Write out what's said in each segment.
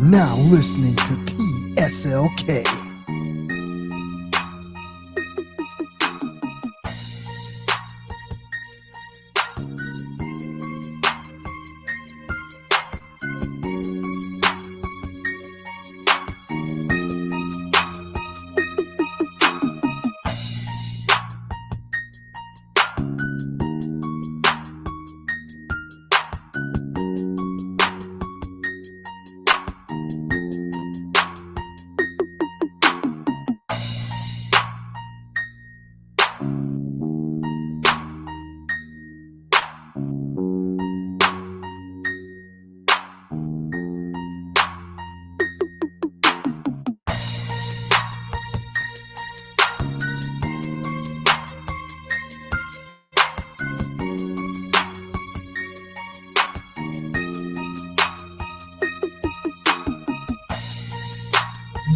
now listening to TSLK.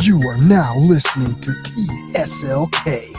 You are now listening to TSLK.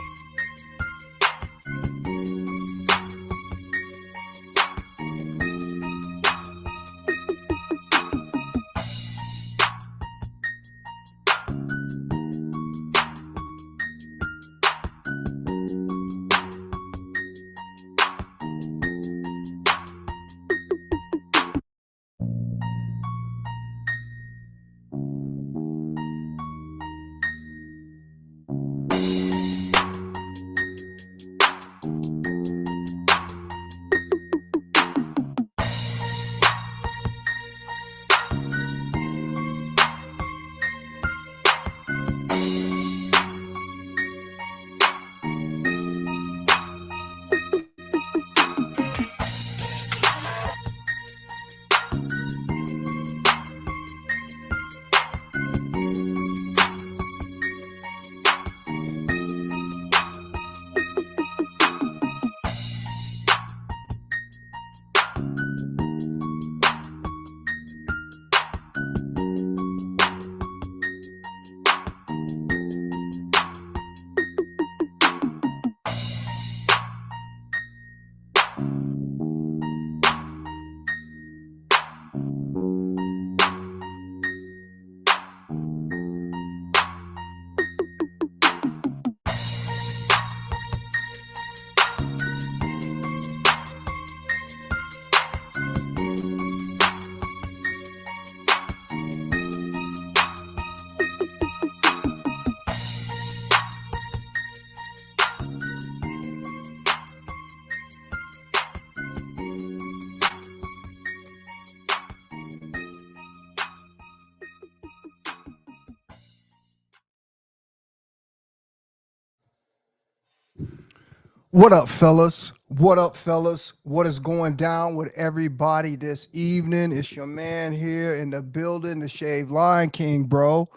What up, fellas? What up, fellas? What is going down with everybody this evening? It's your man here in the building, the Shaved Lion King, bro.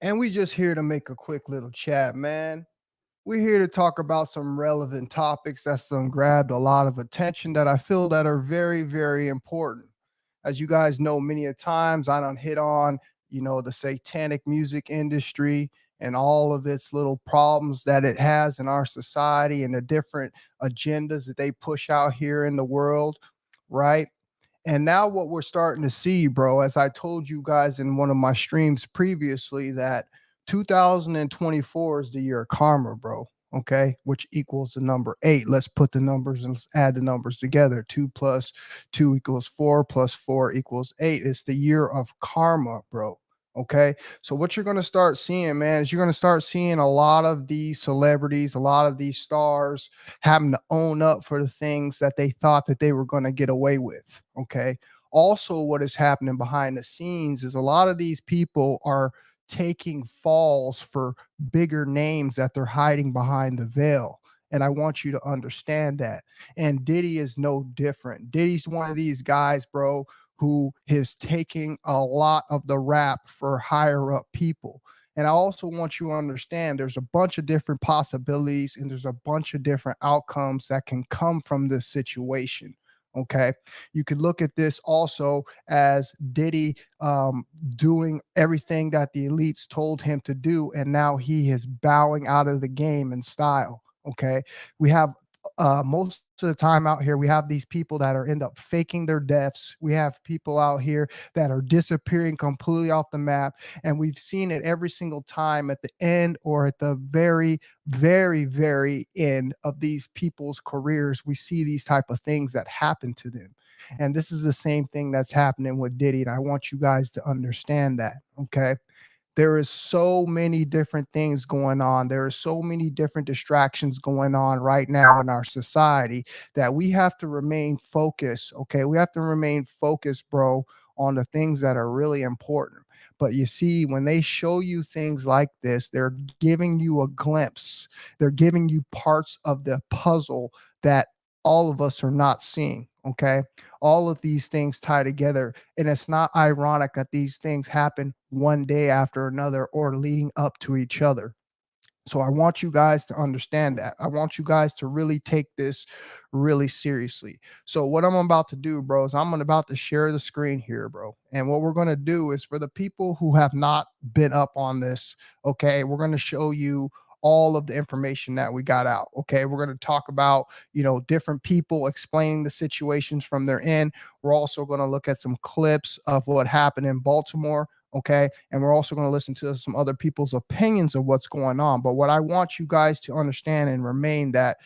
And we just here to make a quick little chat, man. We're here to talk about some relevant topics that's grabbed a lot of attention that I feel that are very, very important. As you guys know, many a times I done hit on, the satanic music industry and all of its little problems that it has in our society and the different agendas that they push out here in the world, right? And now what we're starting to see, bro, as I told you guys in one of my streams previously, that 2024 is the year of karma, bro. Okay, which equals the number 8. Let's put the numbers and let's add the numbers together. 2 plus 2 equals 4 plus 4 equals 8. It's the year of karma, bro. Okay, so what you're going to start seeing, man, is you're going to start seeing a lot of these celebrities, a lot of these stars having to own up for the things that they thought that they were going to get away with. Okay, also what is happening behind the scenes is a lot of these people are taking falls for bigger names that they're hiding behind the veil. And I want you to understand that. And Diddy is no different. Diddy's one of these guys, bro, who is taking a lot of the rap for higher up people. And I also want you to understand there's a bunch of different possibilities and there's a bunch of different outcomes that can come from this situation. Okay. You could look at this also as Diddy doing everything that the elites told him to do. And now he is bowing out of the game in style. Okay. We have most of the time out here, we have these people that are end up faking their deaths. We have people out here that are disappearing completely off the map, and we've seen it every single time at the end or at the very, very, very end of these people's careers. We see these type of things that happen to them, and this is the same thing that's happening with Diddy. And I want you guys to understand that. Okay, there is so many different things going on. There are so many different distractions going on right now in our society that we have to remain focused. Okay, we have to remain focused, bro, on the things that are really important. But you see, when they show you things like this, they're giving you a glimpse, they're giving you parts of the puzzle that all of us are not seeing. Okay, all of these things tie together, and it's not ironic that these things happen one day after another or leading up to each other. So I want you guys to understand that. I want you guys to really take this really seriously. So what I'm about to do, bro, is I'm about to share the screen here, bro. And what we're going to do is, for the people who have not been up on this, okay, we're going to show you all of the information that we got out. Okay, we're going to talk about, different people explaining the situations from their end. We're also going to look at some clips of what happened in Baltimore. Okay, and we're also going to listen to some other people's opinions of what's going on. But what I want you guys to understand and remain that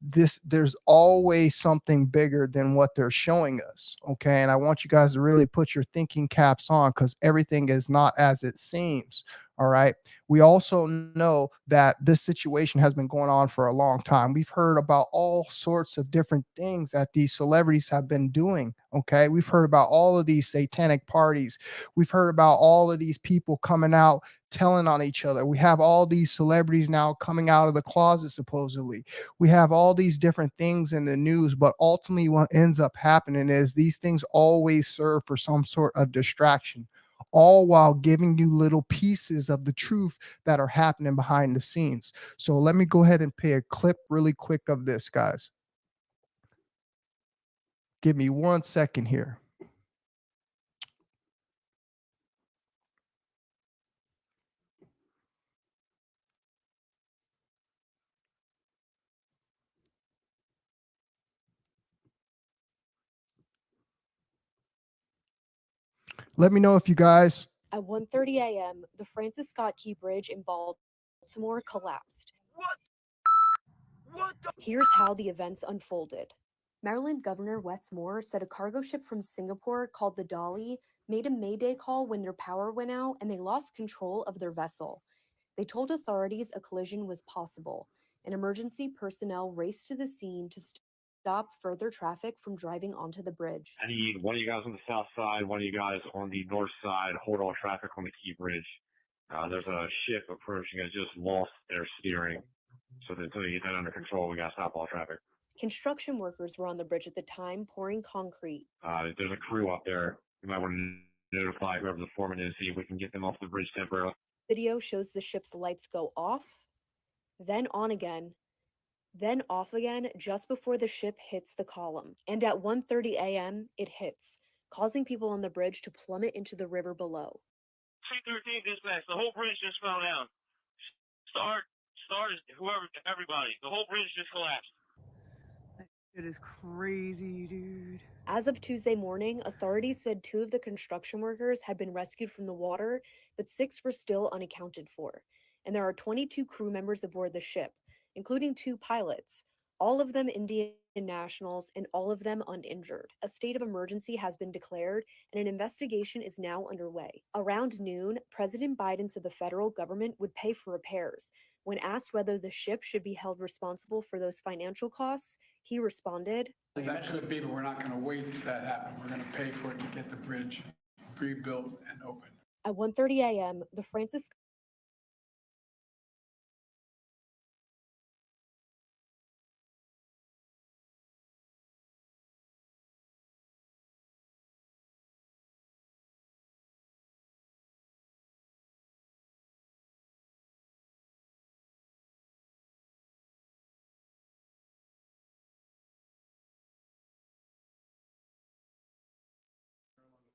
there's always something bigger than what they're showing us. Okay, and I want you guys to really put your thinking caps on, because everything is not as it seems. All right, we also know that this situation has been going on for a long time. We've heard about all sorts of different things that these celebrities have been doing. Okay, we've heard about all of these satanic parties. We've heard about all of these people coming out telling on each other. We have all these celebrities now coming out of the closet, supposedly. We have all these different things in the news, but ultimately what ends up happening is these things always serve for some sort of distraction, all while giving you little pieces of the truth that are happening behind the scenes. So let me go ahead and play a clip really quick of this, guys. Give me 1 second here. Let me know if you guys. At 1:30 a.m., the Francis Scott Key Bridge in Baltimore collapsed. Here's how the events unfolded. Maryland Governor Wes Moore said a cargo ship from Singapore called the Dolly made a Mayday call when their power went out and they lost control of their vessel. They told authorities a collision was possible, and emergency personnel raced to the scene to stop further traffic from driving onto the bridge. I need one of you guys on the south side, one of you guys on the north side, hold all traffic on the Key Bridge. There's a ship approaching. It just lost their steering. So until you get that under control, we got to stop all traffic. Construction workers were on the bridge at the time pouring concrete. There's a crew up there. You might want to notify whoever the foreman is, see if we can get them off the bridge temporarily. Video shows the ship's lights go off, then on again, then off again just before the ship hits the column. And at 1:30 a.m., it hits, causing people on the bridge to plummet into the river below. C-13 dispatch, the whole bridge just fell down. Start, whoever, everybody. The whole bridge just collapsed. It is crazy, dude. As of Tuesday morning, authorities said 2 of the construction workers had been rescued from the water, but 6 were still unaccounted for. And there are 22 crew members aboard the ship, including 2 pilots, all of them Indian nationals and all of them uninjured. A state of emergency has been declared and an investigation is now underway. Around noon, President Biden said the federal government would pay for repairs. When asked whether the ship should be held responsible for those financial costs, he responded, "That should be, but we're not going to wait for that to happen. We're going to pay for it to get the bridge rebuilt and open." At 1:30 a.m., the Francis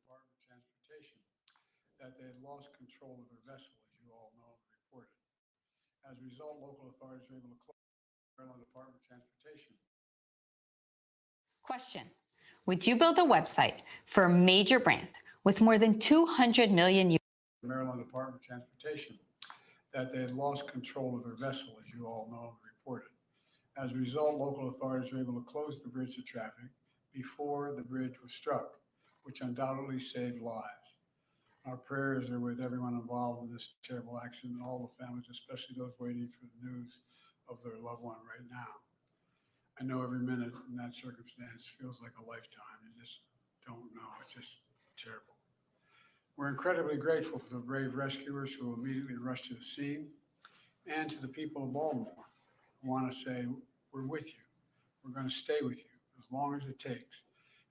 Department of Transportation that they had lost control of their vessel, as you all know and reported. As a result, local authorities were able to close the Maryland Department of Transportation Question: would you build a website for a major brand with more than 200 million users? Maryland Department of Transportation that they had lost control of their vessel, as you all know and reported. As a result, local authorities were able to close the bridge to traffic before the bridge was struck, which undoubtedly saved lives. Our prayers are with everyone involved in this terrible accident and all the families, especially those waiting for the news of their loved one right now. I know every minute in that circumstance feels like a lifetime. You just don't know. It's just terrible. We're incredibly grateful for the brave rescuers who immediately rushed to the scene, and to the people of Baltimore. I want to say, we're with you. We're going to stay with you as long as it takes.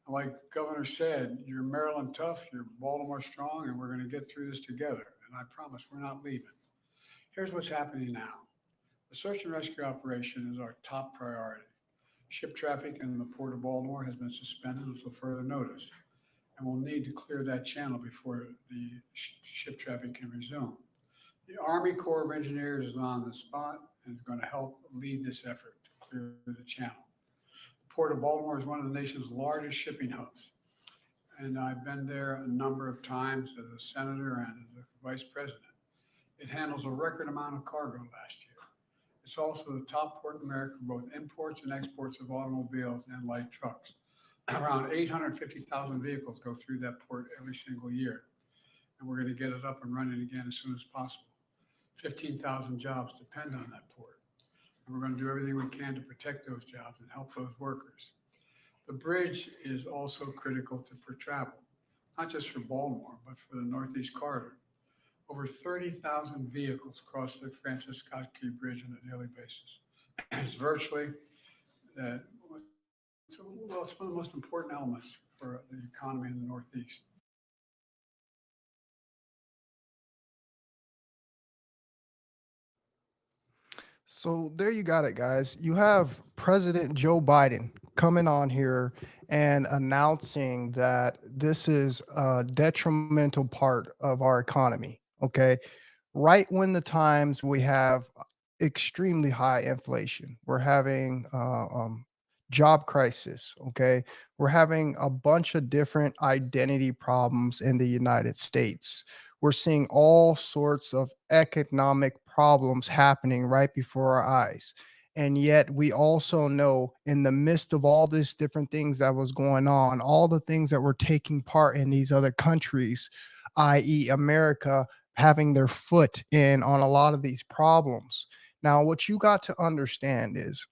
And like the governor said, you're Maryland tough, you're Baltimore strong, and we're going to get through this together. And I promise we're not leaving. Here's what's happening now. The search and rescue operation is our top priority. Ship traffic in the Port of Baltimore has been suspended until further notice, and we'll need to clear that channel before the ship traffic can resume. The Army Corps of Engineers is on the spot and is going to help lead this effort to clear the channel. The Port of Baltimore is one of the nation's largest shipping hubs, and I've been there a number of times as a senator and as a vice president. It handles a record amount of cargo last year. It's also the top port in America for both imports and exports of automobiles and light trucks. Around 850,000 vehicles go through that port every single year, and we're going to get it up and running again as soon as possible. 15,000 jobs depend on that port, and we're going to do everything we can to protect those jobs and help those workers. The bridge is also critical for travel, not just for Baltimore, but for the Northeast Corridor. Over 30,000 vehicles cross the Francis Scott Key Bridge on a daily basis. It's virtually, it's one of the most important elements for the economy in the Northeast. So there you got it, guys. You have President Joe Biden coming on here and announcing that this is a detrimental part of our economy. Okay. Right when the times we have extremely high inflation, we're having job crisis. Okay. We're having a bunch of different identity problems in the United States. We're seeing all sorts of economic problems happening right before our eyes. And yet, we also know in the midst of all these different things that was going on, all the things that were taking part in these other countries, i.e., America, having their foot in on a lot of these problems. Now, what you got to understand is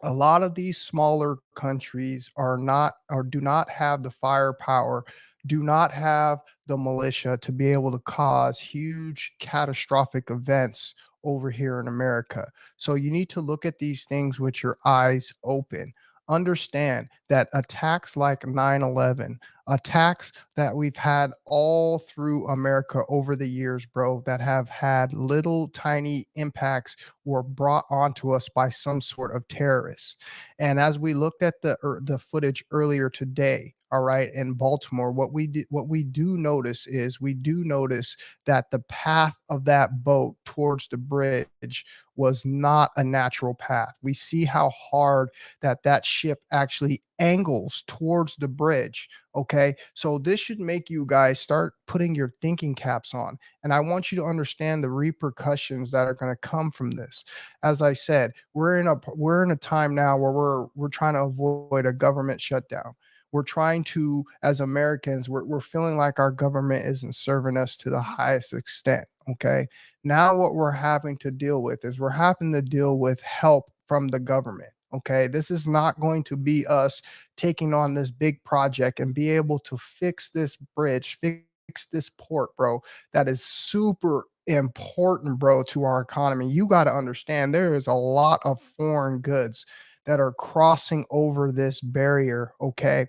a lot of these smaller countries are not or do not have the firepower, do not have the militia to be able to cause huge catastrophic events over here in America. So you need to look at these things with your eyes open. Understand that attacks like 9/11, attacks that we've had all through America over the years, bro, that have had little tiny impacts were brought onto us by some sort of terrorists. And as we looked at the footage earlier today, all right, in Baltimore, what we do notice is we do notice that the path of that boat towards the bridge was not a natural path. We see how hard that ship actually angles towards the bridge. Okay, so this should make you guys start putting your thinking caps on, and I want you to understand the repercussions that are going to come from this. As I said, we're in a time now where we're trying to avoid a government shutdown. We're trying to, as Americans, we're feeling like our government isn't serving us to the highest extent. Okay, now what we're having to deal with is we're having to deal with help from the government. Okay, this is not going to be us taking on this big project and be able to fix this bridge, fix this port, bro. That is super important, bro, to our economy. You got to understand there is a lot of foreign goods that are crossing over this barrier, okay,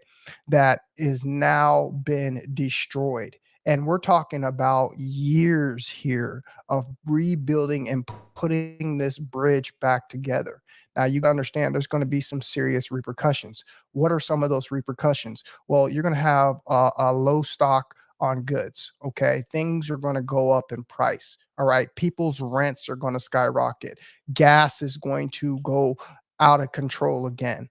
that is now been destroyed. And we're talking about years here of rebuilding and putting this bridge back together. Now, you understand there's going to be some serious repercussions. What are some of those repercussions? Well, you're going to have a low stock on goods. Okay. Things are going to go up in price. All right. People's rents are going to skyrocket. Gas is going to go out of control again.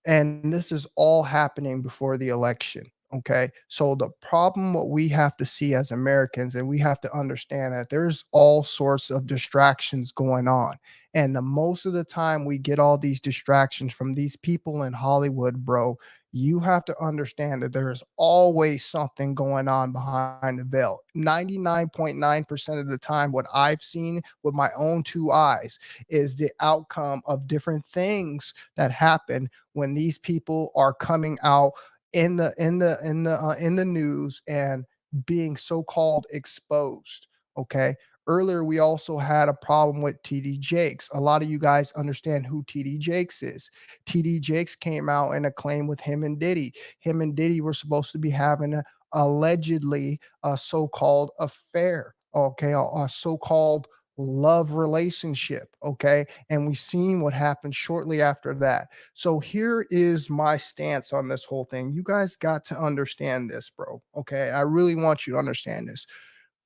And this is all happening before the election. Okay. So the problem, what we have to see as Americans, and we have to understand that there's all sorts of distractions going on. And the most of the time we get all these distractions from these people in Hollywood, bro. You have to understand that there is always something going on behind the veil. 99.9% of the time, what I've seen with my own two eyes is the outcome of different things that happen when these people are coming out in the news and being so-called exposed. Okay. Earlier, we also had a problem with TD Jakes. A lot of you guys understand who TD Jakes is. TD Jakes came out in a claim with him and Diddy. Him and Diddy were supposed to be having allegedly a so-called affair. Okay, a so-called love relationship. Okay, and we seen what happened shortly after that. So here is my stance on this whole thing. You guys got to understand this, bro. Okay, I really want you to understand this.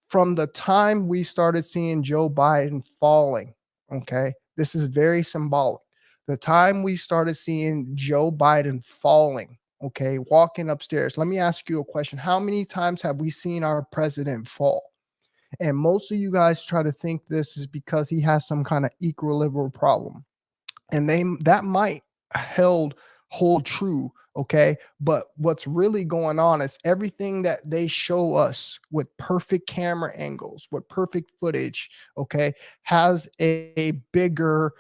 From the time we started seeing Joe Biden falling, okay, this is very symbolic. The time we started seeing Joe Biden falling, okay, walking upstairs. Let me ask you a question. How many times have we seen our president fall? And most of you guys try to think this is because he has some kind of equilibrium problem, and they that might held hold true. Okay, but what's really going on is everything that they show us with perfect camera angles, with perfect footage, okay, has a bigger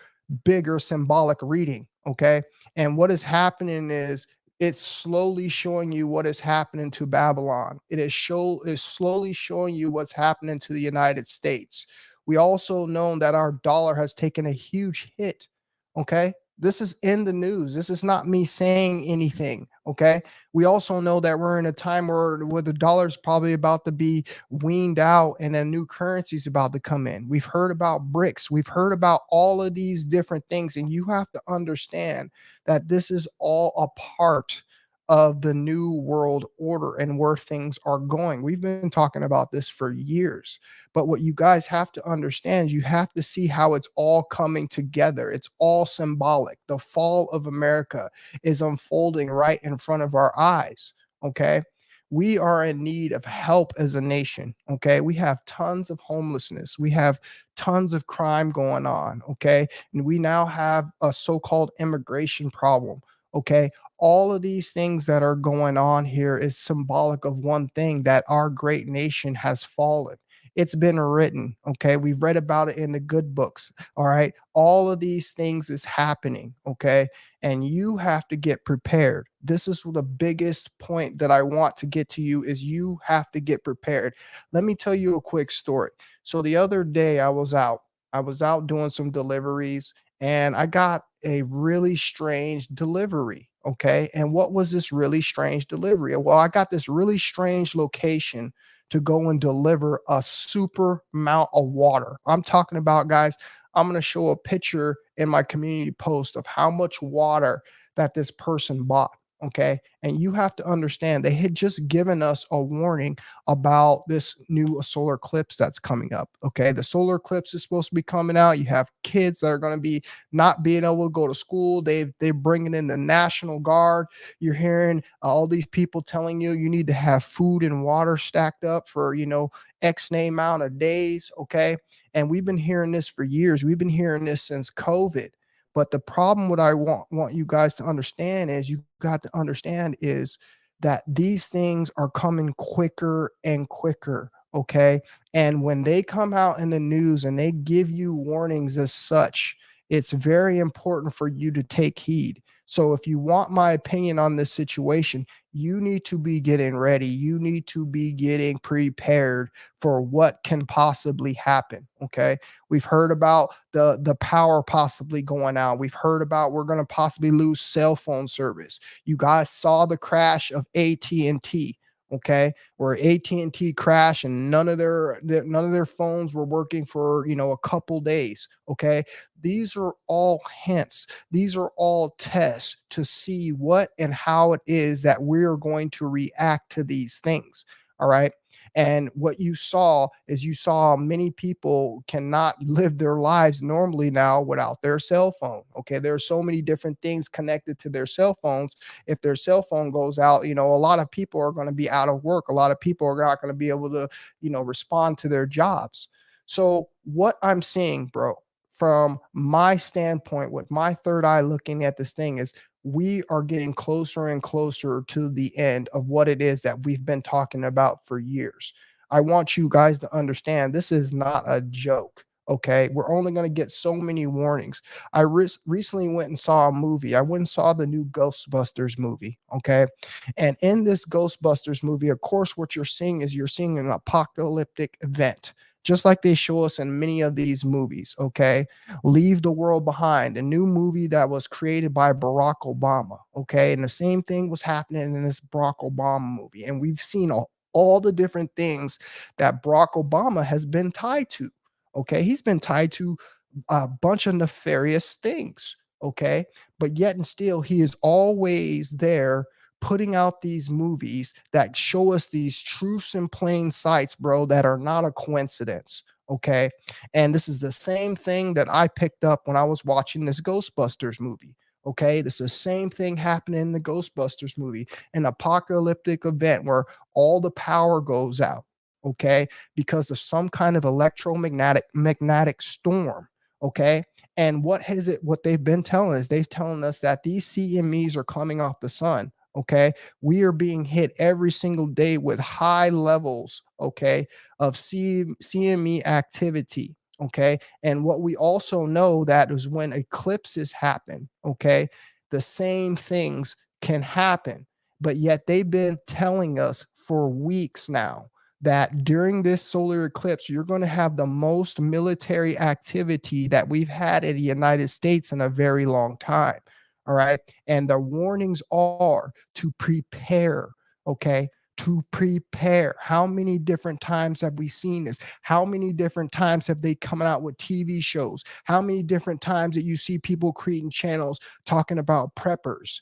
symbolic reading. Okay, and what is happening is it's slowly showing you what is happening to Babylon. Is slowly showing you what's happening to the United States. We also know that our dollar has taken a huge hit. Okay. This is in the news. This is not me saying anything. Okay. We also know that we're in a time where the dollar is probably about to be weaned out and a new currency is about to come in. We've heard about BRICS. We've heard about all of these different things. And you have to understand that this is all a part of the new world order and where things are going. We've been talking about this for years. But what you guys have to understand is you have to see how it's all coming together. It's all symbolic. The fall of America is unfolding right in front of our eyes. Okay. We are in need of help as a nation. Okay. We have tons of homelessness. We have tons of crime going on. Okay. And we now have a so called immigration problem. Okay. All of these things that are going on here is symbolic of one thing, that our great nation has fallen. It's been written. Okay. We've read about it in the good books. All right. All of these things is happening. Okay. And you have to get prepared. This is the biggest point that I want to get to you is you have to get prepared. Let me tell you a quick story. So the other day I was out doing some deliveries and I got a really strange delivery. Okay. And what was this really strange delivery? Well, I got this really strange location to go and deliver a super amount of water. I'm talking about, guys, I'm going to show a picture in my community post of how much water that this person bought. Okay. And you have to understand they had just given us a warning about this new solar eclipse that's coming up. Okay. The solar eclipse is supposed to be coming out. You have kids that are going to be not being able to go to school. They're bringing in the National Guard. You're hearing all these people telling you you need to have food and water stacked up for, X name amount of days. Okay. And we've been hearing this for years. We've been hearing this since COVID. But the problem, what I want you guys to understand is you got to understand is that these things are coming quicker and quicker. Okay. And when they come out in the news and they give you warnings as such, it's very important for you to take heed. So if you want my opinion on this situation, you need to be getting ready. You need to be getting prepared for what can possibly happen. Okay. We've heard about the power possibly going out. We've heard about we're going to possibly lose cell phone service. You guys saw the crash of AT&T. Okay, where AT&T crashed and none of their phones were working for a couple days. Okay, these are all hints. These are all tests to see what and how it is that we're going to react to these things. All right. And what you saw is you saw many people cannot live their lives normally now without their cell phone. Okay. There are so many different things connected to their cell phones. If their cell phone goes out, a lot of people are going to be out of work. A lot of people are not going to be able to, respond to their jobs. So what I'm seeing, bro, from my standpoint, with my third eye looking at this thing, is we are getting closer and closer to the end of what it is that we've been talking about for years. I want you guys to understand this is not a joke. Okay. We're only going to get so many warnings. I recently went and saw a movie. I went and saw the new Ghostbusters movie. Okay. And in this Ghostbusters movie, of course, what you're seeing is you're seeing an apocalyptic event, just like they show us in many of these movies. Okay. Leave the World Behind, a new movie that was created by Barack Obama. Okay. And the same thing was happening in this Barack Obama movie. And we've seen all the different things that Barack Obama has been tied to. Okay. He's been tied to a bunch of nefarious things. Okay. But yet and still, he is always there putting out these movies that show us these truths in plain sights, bro, that are not a coincidence. Okay. And this is the same thing that I picked up when I was watching this Ghostbusters movie. Okay. This is the same thing happening in the Ghostbusters movie, an apocalyptic event where all the power goes out. Okay. Because of some kind of magnetic storm. Okay. And what they've been telling us, they've telling us that these CMEs are coming off the sun. Okay. We are being hit every single day with high levels, okay, of CME activity. Okay. And what we also know that is when eclipses happen, okay, the same things can happen. But yet they've been telling us for weeks now that during this solar eclipse, you're going to have the most military activity that we've had in the United States in a very long time. All right. And the warnings are to prepare. Okay. To prepare. How many different times have we seen this? How many different times have they come out with TV shows? How many different times that you see people creating channels talking about preppers?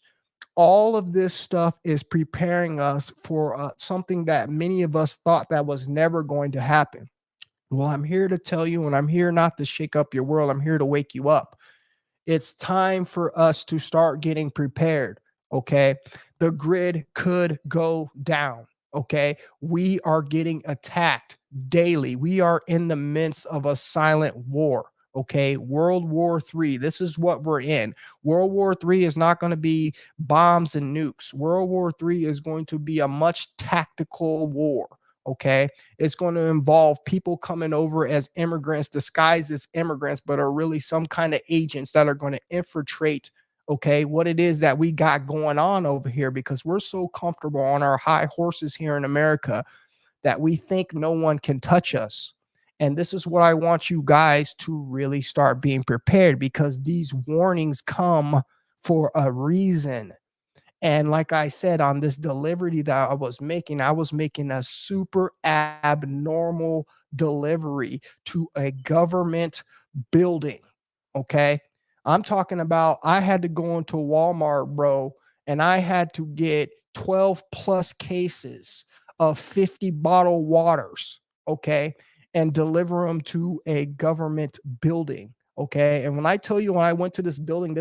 All of this stuff is preparing us for something that many of us thought that was never going to happen. Well, I'm here to tell you, and I'm here not to shake up your world. I'm here to wake you up. It's time for us to start getting prepared. Okay. The grid could go down. Okay. We are getting attacked daily. We are in the midst of a silent war. Okay. World War III. This is what we're in. World War III is not going to be bombs and nukes. World War III is going to be a much tactical war. Okay. It's going to involve people coming over as immigrants, disguised as immigrants, but are really some kind of agents that are going to infiltrate, okay, what it is that we got going on over here, because we're so comfortable on our high horses here in America that we think no one can touch us. And this is what I want you guys to really start being prepared, because these warnings come for a reason. And like I said, on this delivery that I was making a super abnormal delivery to a government building. Okay. I'm talking about I had to go into Walmart, bro, and I had to get 12 plus cases of 50 bottle waters. Okay. And deliver them to a government building. Okay. And when I tell you, when I went to this building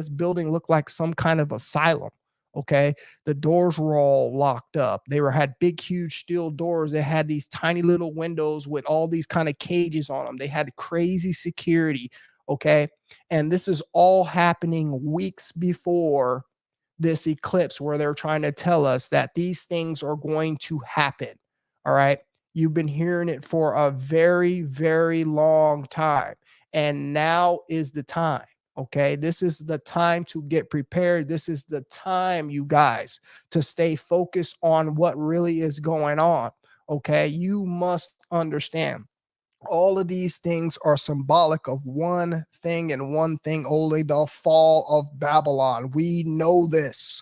looked like some kind of asylum. Okay. The doors were all locked up. Had big, huge steel doors. They had these tiny little windows with all these kind of cages on them. They had crazy security. Okay. And this is all happening weeks before this eclipse, where they're trying to tell us that these things are going to happen. All right. You've been hearing it for a very, very long time. And now is the time. Okay. This is the time to get prepared. This is the time, you guys, to stay focused on what really is going on. Okay. You must understand all of these things are symbolic of one thing and one thing only: the fall of Babylon. We know this.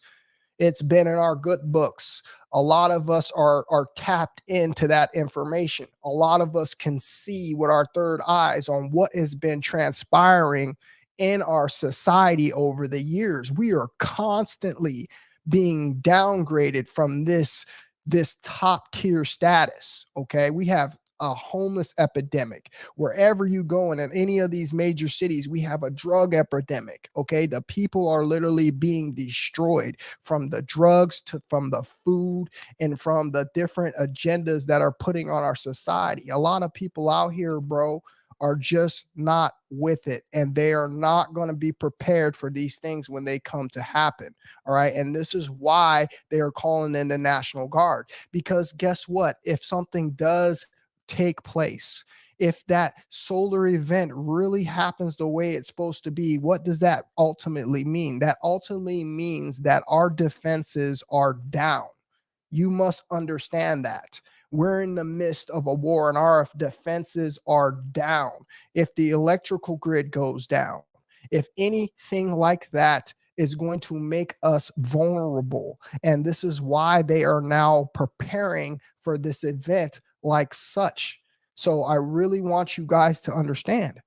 It's been in our good books. A lot of us are tapped into that information. A lot of us can see with our third eyes on what has been transpiring in our society over the years. We are constantly being downgraded from this this top tier status. Okay. We have a homeless epidemic. Wherever you go in any of these major cities, we have a drug epidemic. Okay. The people are literally being destroyed from the drugs to from the food and from the different agendas that are putting on our society. A lot of people out here, bro, are just not with it, and they are not going to be prepared for these things when they come to happen. All right. And this is why they are calling in the National Guard, because guess what? If something does take place, if that solar event really happens the way it's supposed to be, what does that ultimately mean? That ultimately means that our defenses are down. You must understand that. We're in the midst of a war and our defenses are down. If the electrical grid goes down, if anything like that is going to make us vulnerable. And this is why they are now preparing for this event like such. So I really want you guys to understand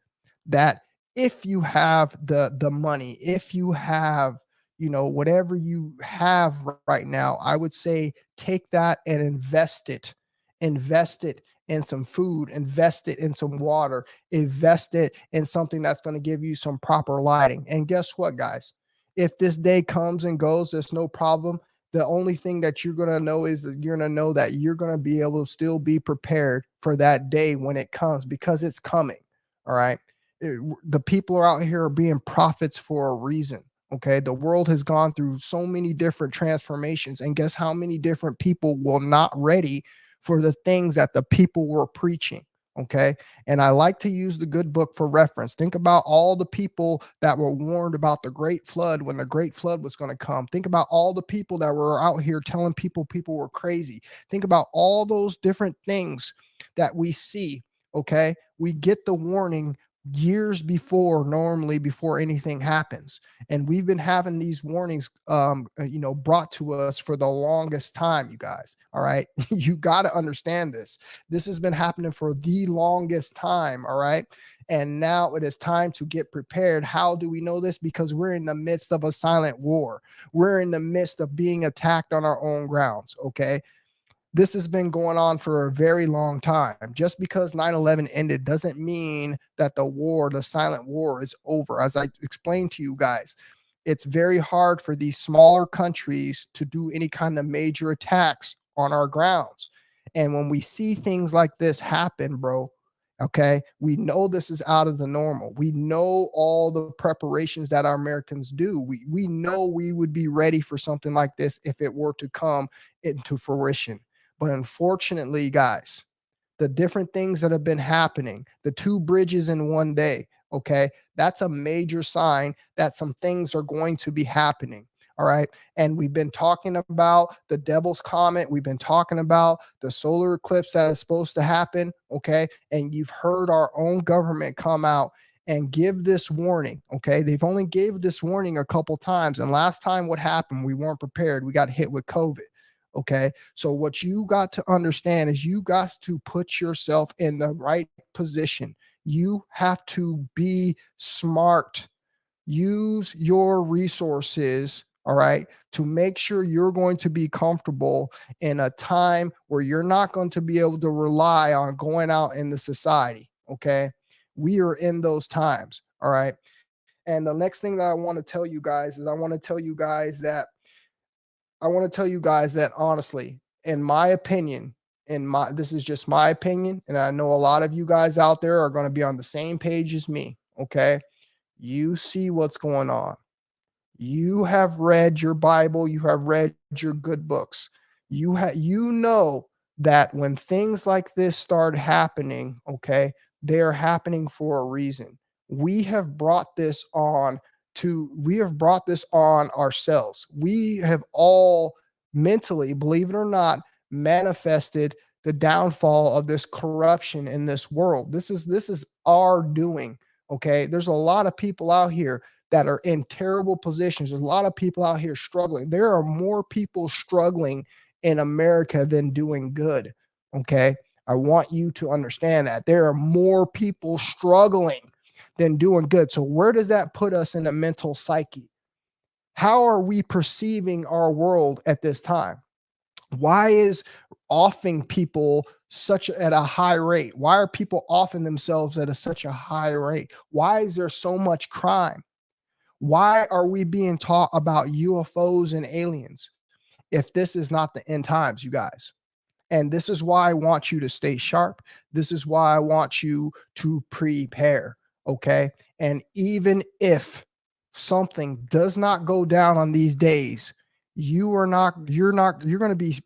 that if you have the money, if you have, you know, whatever you have right now, I would say take that and invest it in some food, invest it in some water, invest it in something that's going to give you some proper lighting. And guess what, guys? If this day comes and goes, there's no problem. The only thing that you're going to know is that you're going to know that you're going to be able to still be prepared for that day when it comes, because it's coming. All right. The people are out here being prophets for a reason. Okay. The world has gone through so many different transformations. And guess how many different people were not ready for the things that the people were preaching. Okay. And I like to use the good book for reference. Think about all the people that were warned about the great flood when the great flood was going to come. Think about all the people that were out here telling people were crazy. Think about all those different things that we see. Okay. We get the warning years before, normally before anything happens. And we've been having these warnings, brought to us for the longest time, you guys. All right. You got to understand this. This has been happening for the longest time. All right. And now it is time to get prepared. How do we know this? Because we're in the midst of a silent war. We're in the midst of being attacked on our own grounds. Okay. This has been going on for a very long time. Just because 9/11 ended doesn't mean that the war, the silent war, is over. As I explained to you guys, it's very hard for these smaller countries to do any kind of major attacks on our grounds. And when we see things like this happen, bro, okay, we know this is out of the normal. We know all the preparations that our Americans do. We know we would be ready for something like this if it were to come into fruition. But unfortunately, guys, the different things that have been happening, the 2 bridges in one day, okay, that's a major sign that some things are going to be happening. All right. And we've been talking about the devil's comet. We've been talking about the solar eclipse that is supposed to happen. Okay. And you've heard our own government come out and give this warning. Okay. They've only gave this warning a couple times. And last time what happened, we weren't prepared. We got hit with COVID. Okay. So what you got to understand is you got to put yourself in the right position. You have to be smart. Use your resources, all right, to make sure you're going to be comfortable in a time where you're not going to be able to rely on going out in the society. Okay. We are in those times. All right. And the next thing that I want to tell you guys is I want to tell you guys that honestly, in my opinion, this is just my opinion, and I know a lot of you guys out there are going to be on the same page as me. Okay. You see what's going on. You have read your Bible, you have read your good books. You know that when things like this start happening, okay, they are happening for a reason. We have brought this on ourselves. We have all mentally, believe it or not, manifested the downfall of this corruption in this world. This is our doing. Okay. There's a lot of people out here that are in terrible positions. There's a lot of people out here struggling. There are more people struggling in America than doing good. Okay. I want you to understand that there are more people struggling than doing good. So where does that put us in a mental psyche? How are we perceiving our world at this time? Why is offing people at a high rate? Why are people offing themselves at such a high rate? Why is there so much crime? Why are we being taught about UFOs and aliens if this is not the end times, you guys? And this is why I want you to stay sharp. This is why I want you to prepare. Okay. And even if something does not go down on these days, you're going to be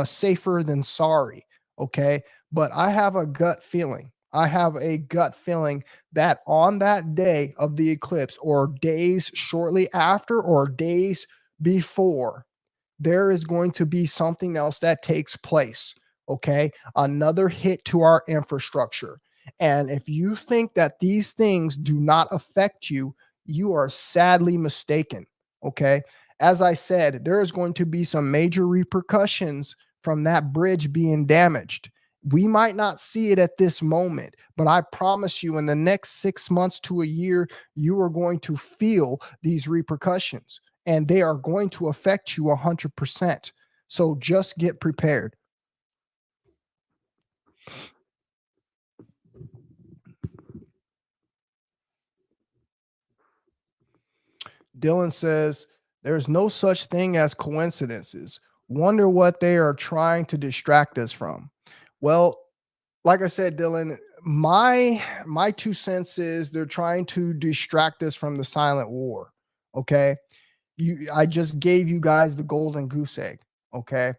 safer than sorry. Okay. But I have a gut feeling. I have a gut feeling that on that day of the eclipse, or days shortly after, or days before, there is going to be something else that takes place. Okay. Another hit to our infrastructure. And if you think that these things do not affect you, you are sadly mistaken. Okay. As I said, there is going to be some major repercussions from that bridge being damaged. We might not see it at this moment, but I promise you, in the next 6 months to a year, you are going to feel these repercussions, and they are going to affect you 100%. So just get prepared. Dylan says, there's no such thing as coincidences. Wonder what they are trying to distract us from. Well, like I said, Dylan, my 2 cents is they're trying to distract us from the silent war. Okay. I just gave you guys the golden goose egg. Okay.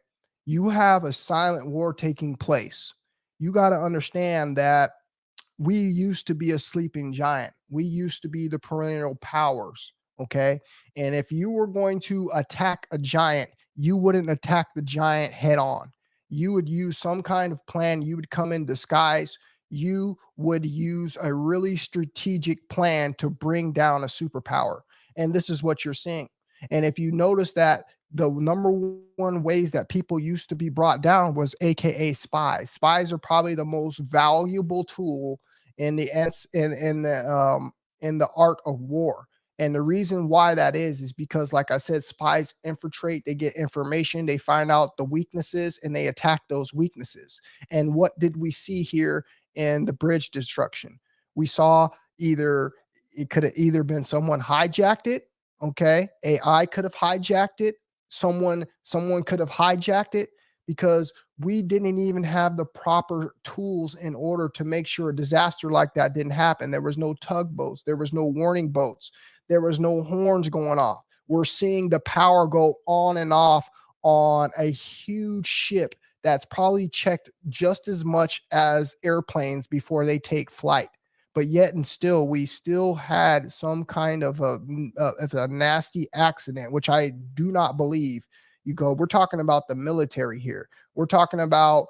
You have a silent war taking place. You got to understand that we used to be a sleeping giant. We used to be the perennial powers. Okay. And if you were going to attack a giant, you wouldn't attack the giant head on. You would use some kind of plan. You would come in disguise. You would use a really strategic plan to bring down a superpower. And this is what you're seeing. And if you notice that the number one ways that people used to be brought down was AKA spies. Spies are probably the most valuable tool in the in the art of war. And the reason why that is because, like I said, spies infiltrate, they get information, they find out the weaknesses, and they attack those weaknesses. And what did we see here in the bridge destruction? We saw it could have either been someone hijacked it. Okay. AI could have hijacked it. Someone could have hijacked it, because we didn't even have the proper tools in order to make sure a disaster like that didn't happen. There was no tugboats. There was no warning boats. There was no horns going off. We're seeing the power go on and off on a huge ship that's probably checked just as much as airplanes before they take flight. But yet and still, we still had some kind of a nasty accident, which I do not believe. We're talking about the military here. We're talking about,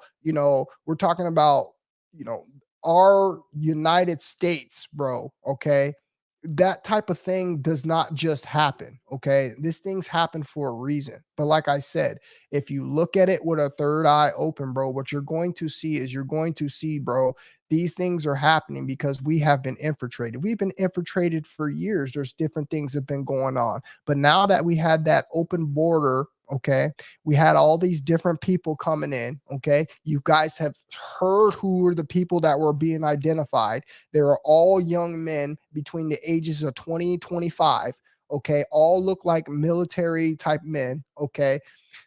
our United States, bro. Okay. That type of thing does not just happen. Okay. These things happen for a reason. But like I said, if you look at it with a third eye open, bro, what you're going to see, bro, these things are happening because we have been infiltrated. We've been infiltrated for years. There's different things that have been going on. But now that we had that open border, okay, we had all these different people coming in, okay, you guys have heard who were the people that were being identified. They were all young men between the ages of 20 and 25, okay, all look like military type men, okay.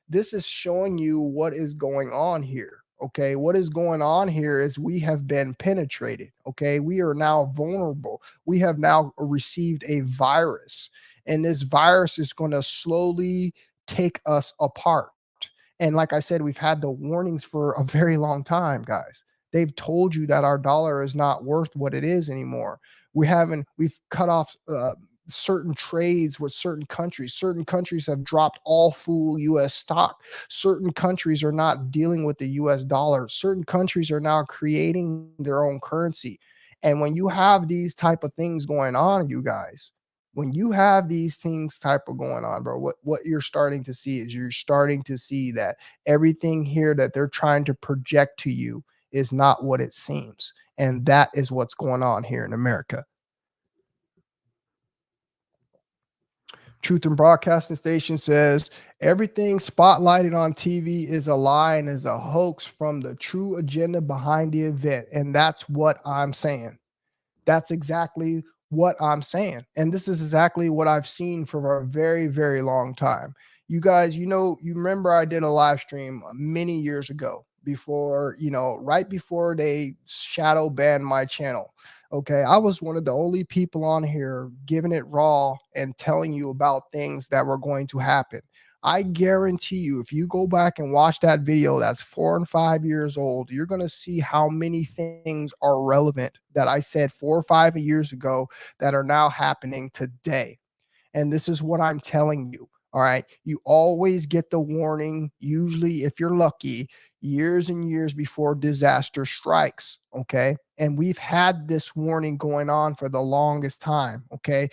This is showing you what is going on here. Okay. What is going on here is we have been penetrated. Okay. We are now vulnerable. We have now received a virus, and this virus is going to slowly take us apart. And like I said, we've had the warnings for a very long time, guys. They've told you that our dollar is not worth what it is anymore. We've cut off certain trades with certain countries. Certain countries have dropped all full US stock. Certain countries are not dealing with the US dollar. Certain countries are now creating their own currency. And when you have these type of things going on, you guys, when you have these things type of going on, bro, what you're starting to see is you're starting to see that everything here that they're trying to project to you is not what it seems. And that is what's going on here in America. Truth and Broadcasting Station says everything spotlighted on TV is a lie and is a hoax from the true agenda behind the event. And that's what I'm saying. That's exactly what I'm saying. And this is exactly what I've seen for a very, very long time. You guys, you remember I did a live stream many years ago before, right before they shadow banned my channel. Okay. I was one of the only people on here giving it raw and telling you about things that were going to happen. I guarantee you, if you go back and watch that video that's 4 and 5 years old, you're going to see how many things are relevant that I said 4 or 5 years ago that are now happening today. And this is what I'm telling you. All right. You always get the warning, usually, if you're lucky, years and years before disaster strikes. Okay. And we've had this warning going on for the longest time. Okay.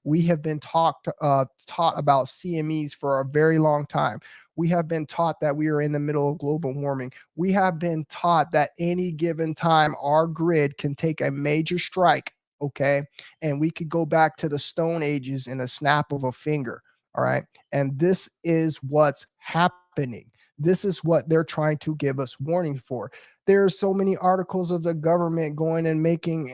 We have been taught about CMEs for a very long time. We have been taught that we are in the middle of global warming. We have been taught that any given time our grid can take a major strike, okay? And we could go back to the Stone Ages in a snap of a finger, all right? And this is what's happening. This is what they're trying to give us warning for. There's so many articles of the government going and making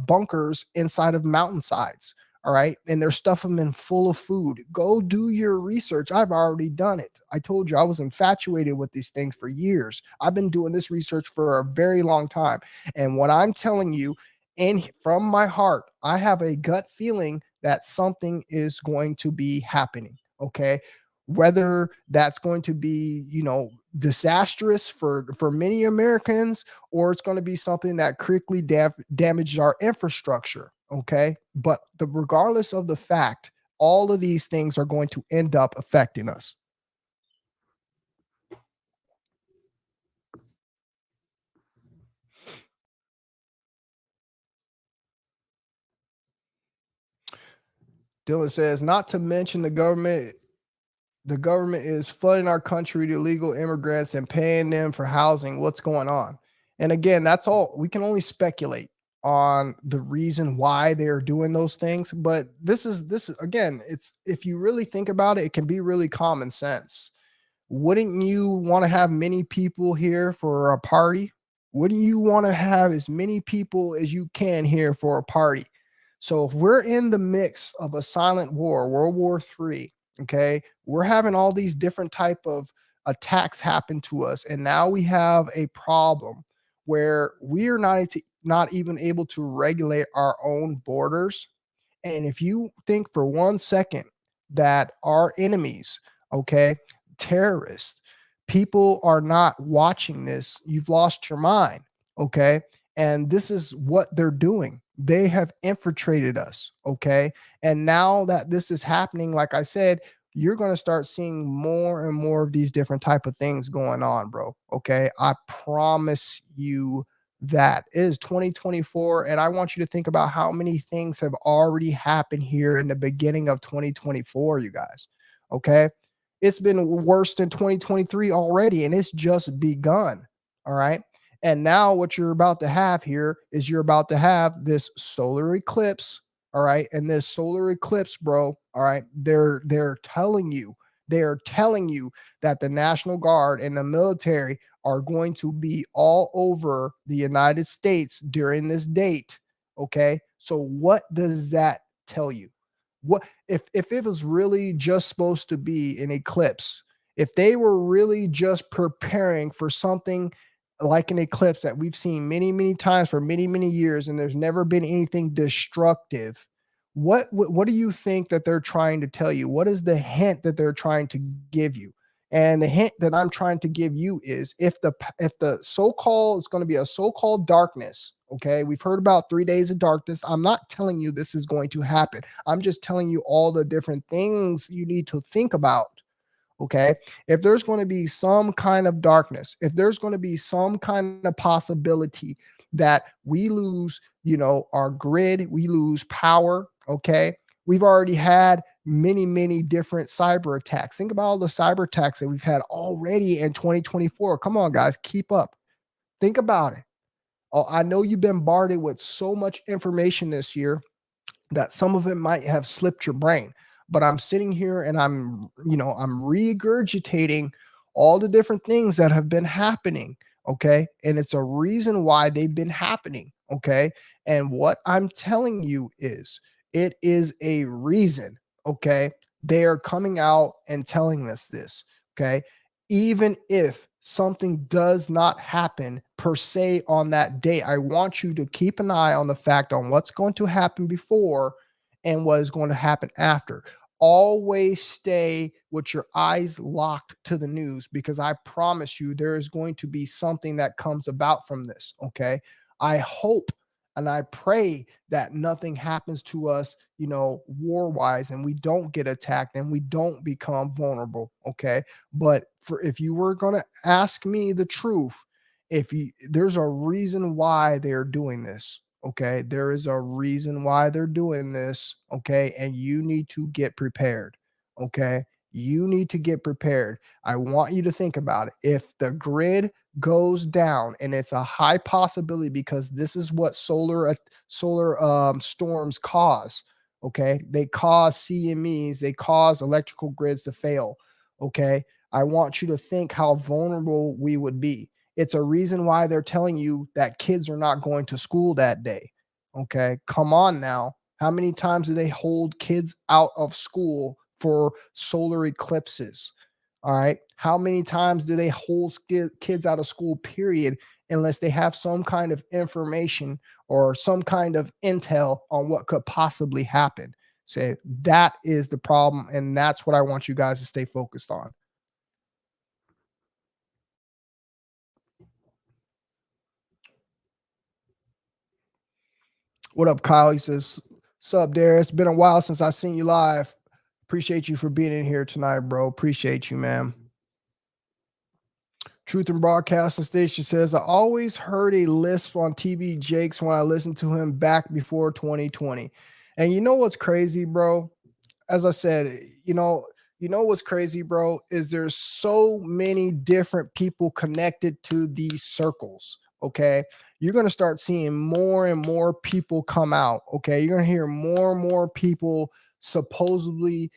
bunkers inside of mountainsides, all right, and they're stuffing them in full of food. Go do your research. I've already done it. I told you I was infatuated with these things for years. I've been doing this research for a very long time, and what I'm telling you, and from my heart, I have a gut feeling that something is going to be happening. Okay, whether that's going to be disastrous for many Americans, or it's going to be something that critically damages our infrastructure. Okay, but regardless of the fact, all of these things are going to end up affecting us. Dylan says, not to mention the government is flooding our country with illegal immigrants and paying them for housing. What's going on? And again, that's all. We can only speculate on the reason why they're doing those things. But this is again, it's, if you really think about it, it can be really common sense. Wouldn't you want to have many people here for a party? Wouldn't you want to have as many people as you can here for a party? So if we're in the mix of a silent war, World War III, okay, we're having all these different type of attacks happen to us, and now we have a problem where we are not even able to regulate our own borders. And if you think for 1 second that our enemies, okay, terrorists, people are not watching this, you've lost your mind, okay? And this is what they're doing. They have infiltrated us, okay? And now that this is happening, like I said, you're going to start seeing more and more of these different type of things going on, bro. Okay? I promise you that. It is 2024, and I want you to think about how many things have already happened here in the beginning of 2024, you guys. Okay? It's been worse than 2023 already, and it's just begun. All right? And now what you're about to have here is you're about to have this solar eclipse. All right? And this solar eclipse, bro, all right, they're telling you that the National Guard and the military are going to be all over the United States during this date. Okay. So what does that tell you? What if it was really just supposed to be an eclipse? If they were really just preparing for something like an eclipse that we've seen many, many times for many, many years, and there's never been anything destructive, what do you think that they're trying to tell you? What is the hint that they're trying to give you? And the hint that I'm trying to give you is, if the so-called, it's going to be a so-called darkness. Okay, we've heard about 3 days of darkness. I'm not telling you this is going to happen. I'm just telling you all the different things you need to think about. Okay, if there's going to be some kind of darkness, if there's going to be some kind of possibility that we lose, our grid, we lose power. Okay, we've already had many, many different cyber attacks. Think about all the cyber attacks that we've had already in 2024. Come on, guys, keep up. Think about it. Oh, I know you've been bombarded with so much information this year. that some of it might have slipped your brain, but I'm sitting here and I'm regurgitating all the different things that have been happening. Okay. And it's a reason why they've been happening. Okay. And what I'm telling you is it is a reason. Okay. They are coming out and telling us this. Okay. Even if something does not happen per se on that day, I want you to keep an eye on the fact on what's going to happen before and what is going to happen after. Always stay with your eyes locked to the news, because I promise you there is going to be something that comes about from this. Okay. I hope and I pray that nothing happens to us, war wise, and we don't get attacked and we don't become vulnerable. Okay. But if you were going to ask me the truth, there's a reason why they're doing this. Okay. There is a reason why they're doing this. Okay. And you need to get prepared. Okay. You need to get prepared. I want you to think about it. If the grid goes down, and it's a high possibility, because this is what solar storms cause. Okay. They cause CMEs, they cause electrical grids to fail. Okay. I want you to think how vulnerable we would be. It's a reason why they're telling you that kids are not going to school that day. Okay. Come on now. How many times do they hold kids out of school for solar eclipses? All right. How many times do they hold kids out of school, period, unless they have some kind of information or some kind of intel on what could possibly happen? So that is the problem. And that's what I want you guys to stay focused on. What up, Kyle? He says, "Sup, there? It's been a while since I seen you live. Appreciate you for being in here tonight, bro. Appreciate you, man." Truth and Broadcasting Station says, "I always heard a lisp on TV Jakes when I listened to him back before 2020. And you know what's crazy, bro? As I said, what's crazy, bro, is there's so many different people connected to these circles. Okay. You're going to start seeing more and more people come out. Okay. You're going to hear more and more people supposedly,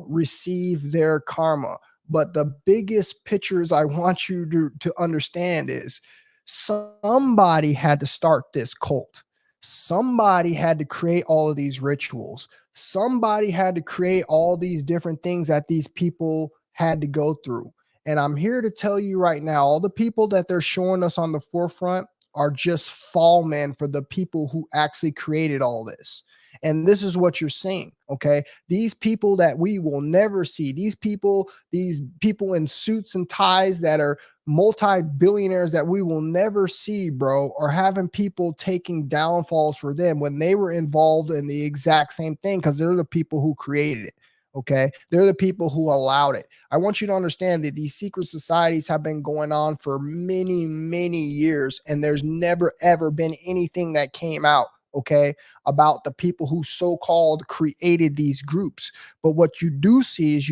receive their karma. But the biggest pictures I want you to understand is somebody had to start this cult. Somebody had to create all of these rituals. Somebody had to create all these different things that these people had to go through. And I'm here to tell you right now, all the people that they're showing us on the forefront are just fall men for the people who actually created all this. And this is what you're seeing. Okay. These people that we will never see, these people in suits and ties that are multi-billionaires that we will never see, bro, are having people taking downfalls for them when they were involved in the exact same thing, because they're the people who created it. Okay. They're the people who allowed it. I want you to understand that these secret societies have been going on for many, many years, and there's never, ever been anything that came out, okay, about the people who so-called created these groups. But what you do see is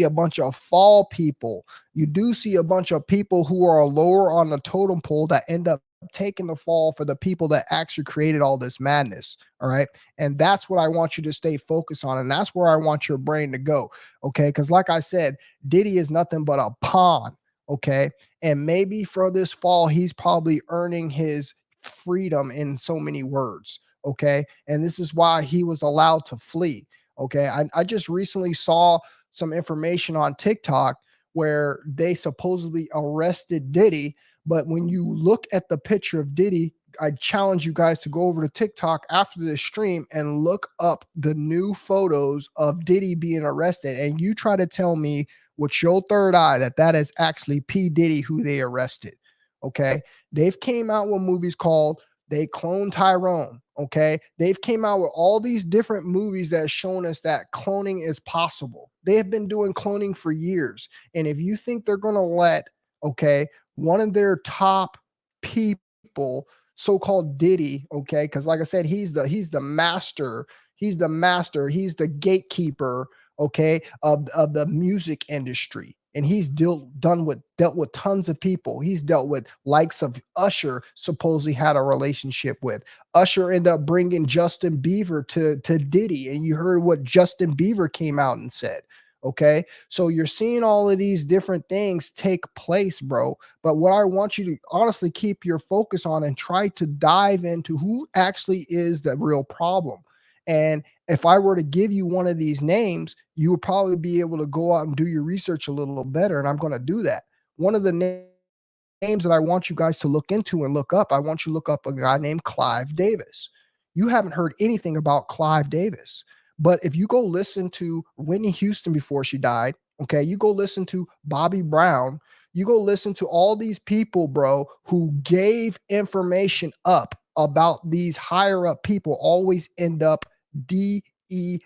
a bunch of fall people. You do see a bunch of people who are lower on the totem pole that end up taking the fall for the people that actually created all this madness. All right. And that's what I want you to stay focused on. And that's where I want your brain to go. Okay. Because like I said, Diddy is nothing but a pawn. Okay. And maybe for this fall, he's probably earning his freedom in so many words. Okay. And this is why he was allowed to flee. Okay. I just recently saw some information on TikTok where they supposedly arrested Diddy. But when you look at the picture of Diddy, I challenge you guys to go over to TikTok after this stream and look up the new photos of Diddy being arrested. And you try to tell me with your third eye that is actually P. Diddy who they arrested. Okay. They've came out with movies called They Clone Tyrone. Okay. They've came out with all these different movies that have shown us that cloning is possible. They have been doing cloning for years. And if you think they're going to let, okay, one of their top people, so-called Diddy, okay, because like I said, he's the master, he's the gatekeeper, okay, of the music industry. And he's dealt with tons of people. He's dealt with likes of Usher, supposedly had a relationship with. Usher ended up bringing Justin Bieber to Diddy, and you heard what Justin Bieber came out and said. Okay, so you're seeing all of these different things take place, bro. But what I want you to honestly keep your focus on and try to dive into who actually is the real problem. And if I were to give you one of these names, you would probably be able to go out and do your research a little better. And I'm going to do that. One of the names that I want you guys to look into and look up, I want you to look up a guy named Clive Davis. You haven't heard anything about Clive Davis. But if you go listen to Whitney Houston before she died, okay, you go listen to Bobby Brown, you go listen to all these people, bro, who gave information up about these higher up people always end up DEAD,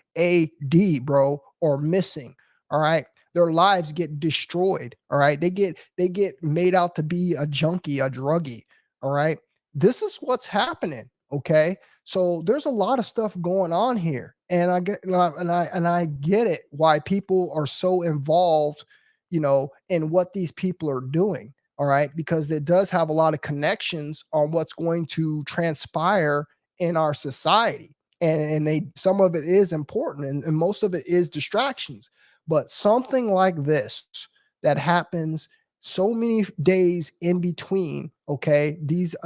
bro, or missing. All right. Their lives get destroyed. All right. They get made out to be a junkie, a druggie. All right. This is what's happening. Okay. So there's a lot of stuff going on here. And I get it why people are so involved, in what these people are doing. All right, because it does have a lot of connections on what's going to transpire in our society. And some of it is important and most of it is distractions. But something like this that happens so many days in between, okay, these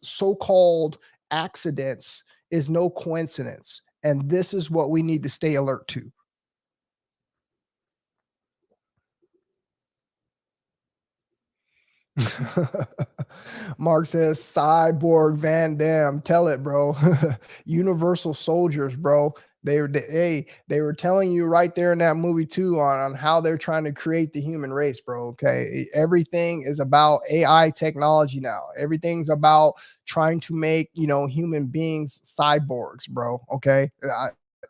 so-called accidents is no coincidence. And this is what we need to stay alert to. Mark says Cyborg Van Damme. Tell it, bro. Universal soldiers, bro. They were telling you right there in that movie too on how they're trying to create the human race, bro. Okay. Everything is about AI technology now. Everything's about trying to make, human beings cyborgs, bro. Okay.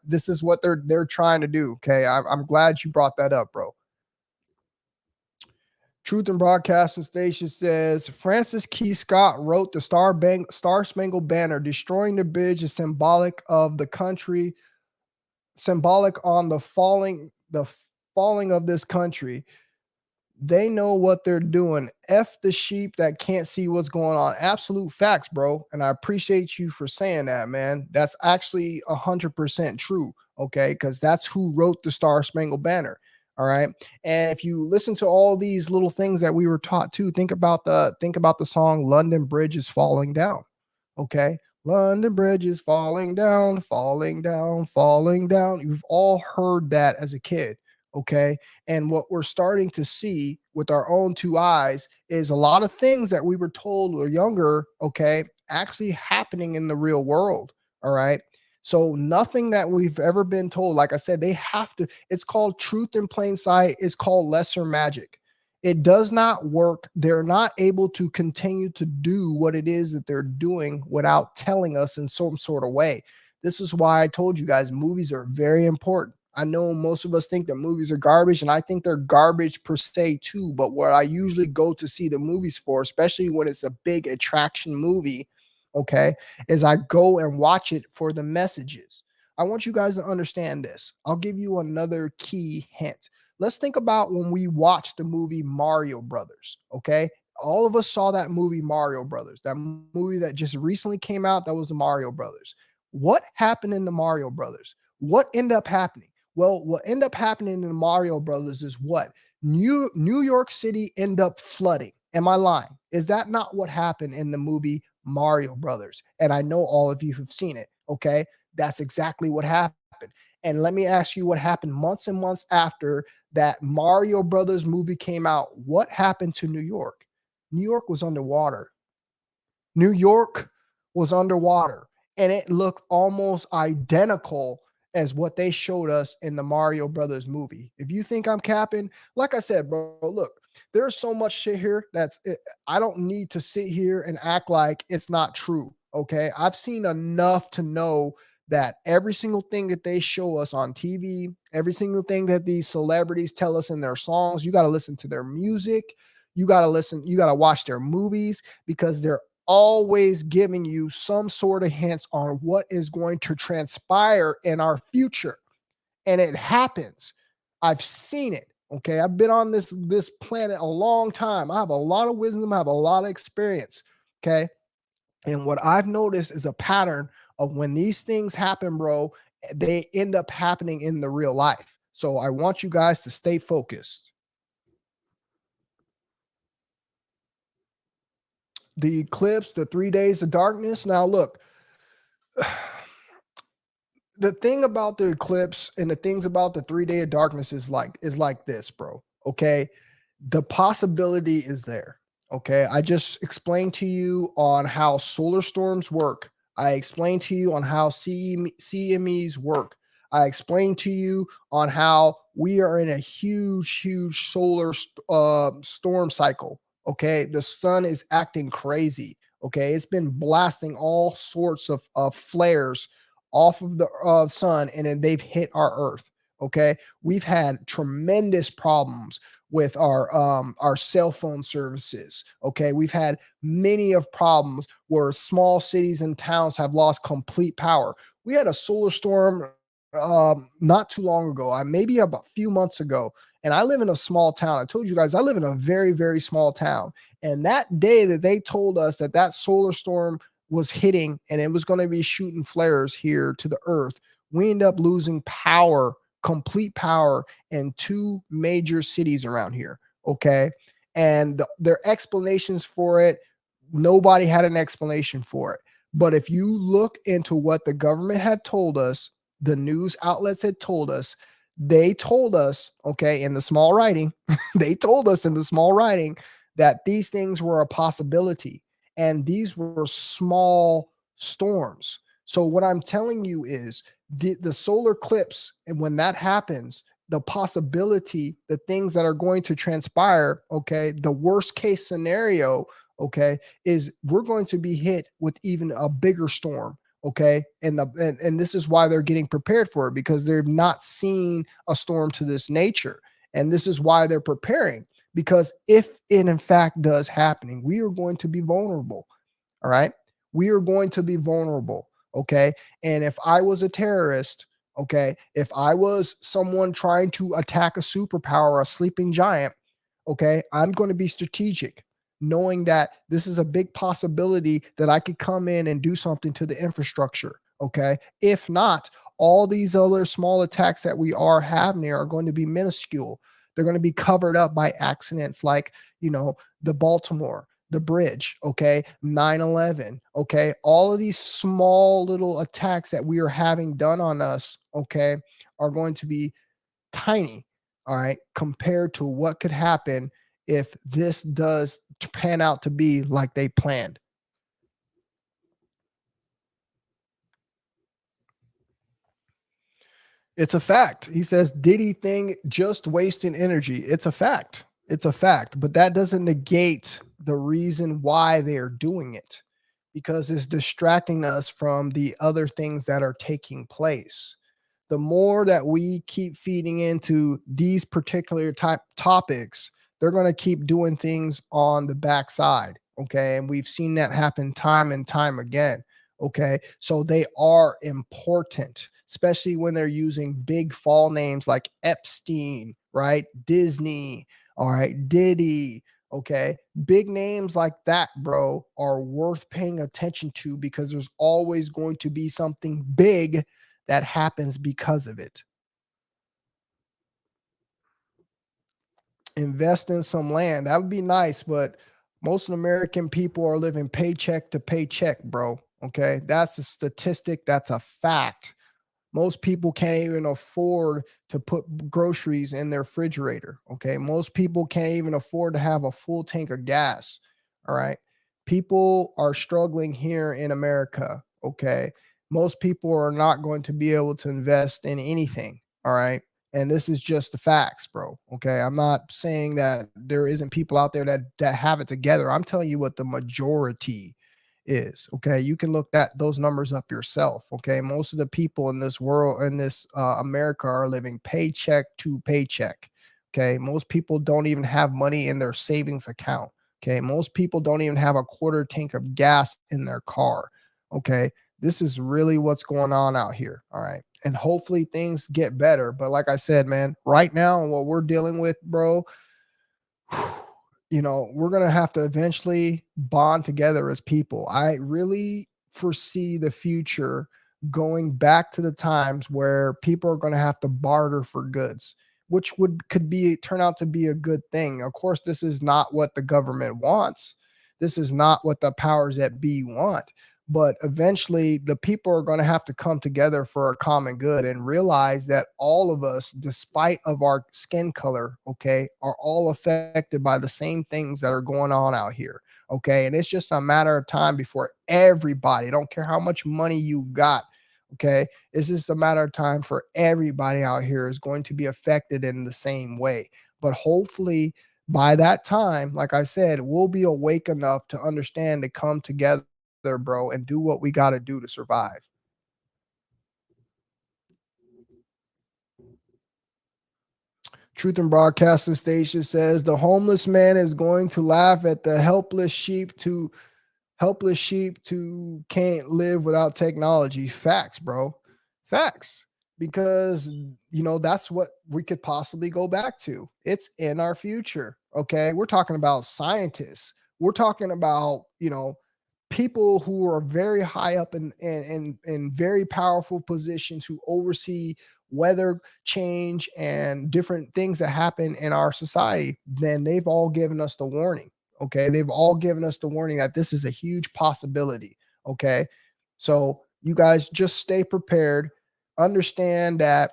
This is what they're trying to do. Okay. I'm glad you brought that up, bro. Truth and Broadcasting Station says Francis Key Scott wrote the Star Spangled Banner. Destroying the bridge is symbolic of the country, symbolic on the falling of this country. They know what they're doing. F the sheep that can't see what's going on. Absolute facts, bro. And I appreciate you for saying that, man. That's actually 100% true. Okay, because that's who wrote the Star Spangled Banner. All right. And if you listen to all these little things that we were taught to, think about the song London Bridge is Falling Down. Okay. London Bridge is falling down, falling down, falling down. You've all heard that as a kid. Okay. And what we're starting to see with our own two eyes is a lot of things that we were told or younger, okay, actually happening in the real world. All right. So nothing that we've ever been told, like I said, it's called truth in plain sight. It's called lesser magic. It does not work. They're not able to continue to do what it is that they're doing without telling us in some sort of way. This is why I told you guys movies are very important. I know most of us think that movies are garbage, and I think they're garbage per se too. But what I usually go to see the movies for, especially when it's a big attraction movie, okay, is I go and watch it for the messages. I want you guys to understand this. I'll give you another key hint. Let's think about when we watched the movie Mario Brothers, okay? All of us saw that movie Mario Brothers, that movie that just recently came out. That was the Mario Brothers. What happened in the Mario Brothers? What ended up happening? Well, what ended up happening in the Mario Brothers is what? New York City ended up flooding. Am I lying? Is that not what happened in the movie Mario Brothers? And I know all of you have seen it, okay? That's exactly what happened. And let me ask you what happened months and months after that Mario Brothers movie came out. What happened to New York? New York was underwater. New York was underwater, and it looked almost identical as what they showed us in the Mario Brothers movie. If you think I'm capping, like I said, bro, look, there's so much shit here I don't need to sit here and act like it's not true. Okay. I've seen enough to know that every single thing that they show us on TV, every single thing that these celebrities tell us in their songs, you got to listen to their music. You got to watch their movies because they're always giving you some sort of hints on what is going to transpire in our future. And it happens. I've seen it. Okay. I've been on this planet a long time. I have a lot of wisdom. I have a lot of experience. Okay. And what I've noticed is a pattern of when these things happen, bro, they end up happening in the real life. So I want you guys to stay focused. The eclipse, the 3 days of darkness. Now, look, the thing about the eclipse and the things about the 3 day of darkness is like this, bro. Okay. The possibility is there. Okay. I just explained to you on how solar storms work. I explained to you on how CMEs work. I explained to you on how we are in a huge solar storm cycle. Okay. The sun is acting crazy. Okay. It's been blasting all sorts of flares off of the sun, and then they've hit our earth. Okay. We've had tremendous problems with our cell phone services. Okay. We've had many of problems where small cities and towns have lost complete power. We had a solar storm not too long ago, maybe a few months ago. And I live in a small town. I told you guys I live in a very small town. And that day that they told us that that solar storm was hitting and it was going to be shooting flares here to the earth, we end up losing power, complete power, in two major cities around here. Okay. And their explanations for it, nobody had an explanation for it. But if you look into what the government had told us, the news outlets had told us, they told us, okay, in the small writing, they told us in the small writing that these things were a possibility. And these were small storms. So what I'm telling you is the solar eclipse, and when that happens, the possibility, the things that are going to transpire, okay, the worst case scenario, okay, is we're going to be hit with even a bigger storm. Okay. And this is why they're getting prepared for it, because they've not seen a storm to this nature. And this is why they're preparing, because if it in fact does happening, we are going to be vulnerable. All right. We are going to be vulnerable. Okay. And if I was a terrorist, okay, if I was someone trying to attack a superpower, a sleeping giant, okay, I'm going to be strategic, knowing that this is a big possibility that I could come in and do something to the infrastructure. Okay. If not, all these other small attacks that we are having here are going to be minuscule. They're going to be covered up by accidents like, the Baltimore, the bridge, okay, 9/11, okay, all of these small little attacks that we are having done on us, okay, are going to be tiny, all right, compared to what could happen if this does pan out to be like they planned. It's a fact. He says Diddy thing just wasting energy. It's a fact. It's a fact, but that doesn't negate the reason why they are doing it, because it's distracting us from the other things that are taking place. The more that we keep feeding into these particular type topics, they're going to keep doing things on the backside. Okay. And we've seen that happen time and time again. Okay. So they are important, especially when they're using big fall names like Epstein, right? Disney, all right, Diddy. Okay. Big names like that, bro, are worth paying attention to, because there's always going to be something big that happens because of it. Invest in some land. That would be nice, but most American people are living paycheck to paycheck, bro. Okay. That's a statistic. That's a fact. Most people can't even afford to put groceries in their refrigerator. Okay. Most people can't even afford to have a full tank of gas. All right. People are struggling here in America. Okay. Most people are not going to be able to invest in anything. All right. And this is just the facts, bro. Okay. I'm not saying that there isn't people out there that have it together. I'm telling you what the majority is. Okay. You can look those numbers up yourself. Okay. Most of the people in this world, in this America, are living paycheck to paycheck. Okay. Most people don't even have money in their savings account. Okay. Most people don't even have a quarter tank of gas in their car. Okay. This is really what's going on out here. All right. And hopefully things get better. But like I said, man, right now, what we're dealing with, bro, we're going to have to eventually bond together as people. I really foresee the future going back to the times where people are going to have to barter for goods, which could be turn out to be a good thing. Of course, this is not what the government wants. This is not what the powers that be want. But eventually, the people are going to have to come together for a common good and realize that all of us, despite of our skin color, okay, are all affected by the same things that are going on out here. Okay. And it's just a matter of time before everybody, I don't care how much money you got, okay, it's just a matter of time for everybody out here is going to be affected in the same way. But hopefully, by that time, like I said, we'll be awake enough to understand to come together, bro, and do what we got to do to survive. Truth and Broadcasting Station says the homeless man is going to laugh at the helpless sheep to can't live without technology. Facts, bro. Facts. Because that's what we could possibly go back to. It's in our future. Okay. We're talking about scientists. We're talking about, people who are very high up in very powerful positions who oversee weather change and different things that happen in our society. Then they've all given us the warning. Okay. They've all given us the warning that this is a huge possibility. Okay. So you guys just stay prepared. Understand that,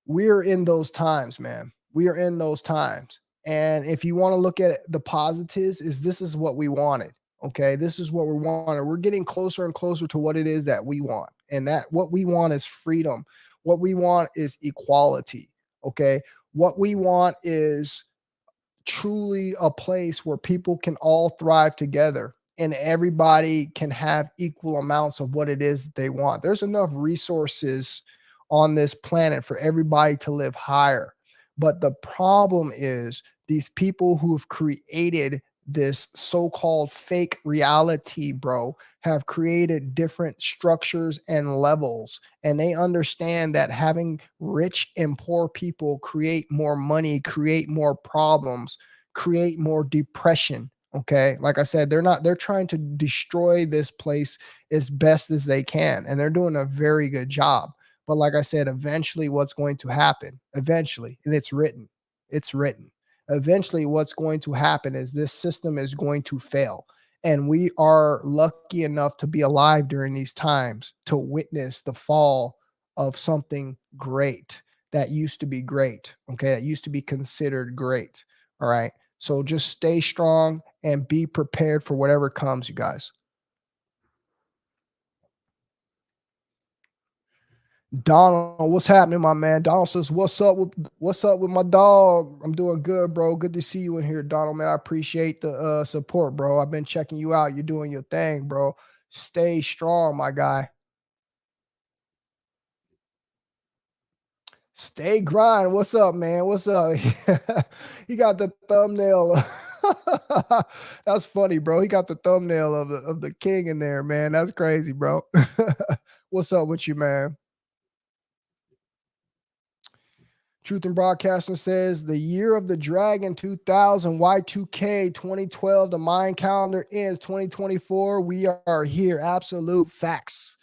we're in those times, man. We are in those times. And if you want to look at the positives, this is what we wanted. Okay. This is what we wanted. We're getting closer and closer to what it is that we want. And that what we want is freedom. What we want is equality. Okay. What we want is truly a place where people can all thrive together and everybody can have equal amounts of what it is that they want. There's enough resources on this planet for everybody to live higher. But the problem is these people who've created this so-called fake reality, bro, have created different structures and levels. And they understand that having rich and poor people create more money, create more problems, create more depression. Okay. Like I said, they're trying to destroy this place as best as they can. And they're doing a very good job. But like I said, eventually what's going to happen, eventually, and it's written, eventually what's going to happen is this system is going to fail. And we are lucky enough to be alive during these times to witness the fall of something great that used to be great. Okay. That used to be considered great. All right. So just stay strong and be prepared for whatever comes, you guys. Donald, what's happening, my man? Donald says, what's up with my dog? I'm doing good, bro. Good to see you in here, Donald, man. I appreciate the support, bro. I've been checking you out. You're doing your thing, bro. Stay strong, my guy. Stay grind. What's up, man? What's up? He got the thumbnail. That's funny, bro. He got the thumbnail of the king in there, man. That's crazy, bro. What's up with you, man? Truth and Broadcasting says the year of the dragon 2000 Y2K 2012, the Mayan calendar ends 2024. We are here. Absolute facts.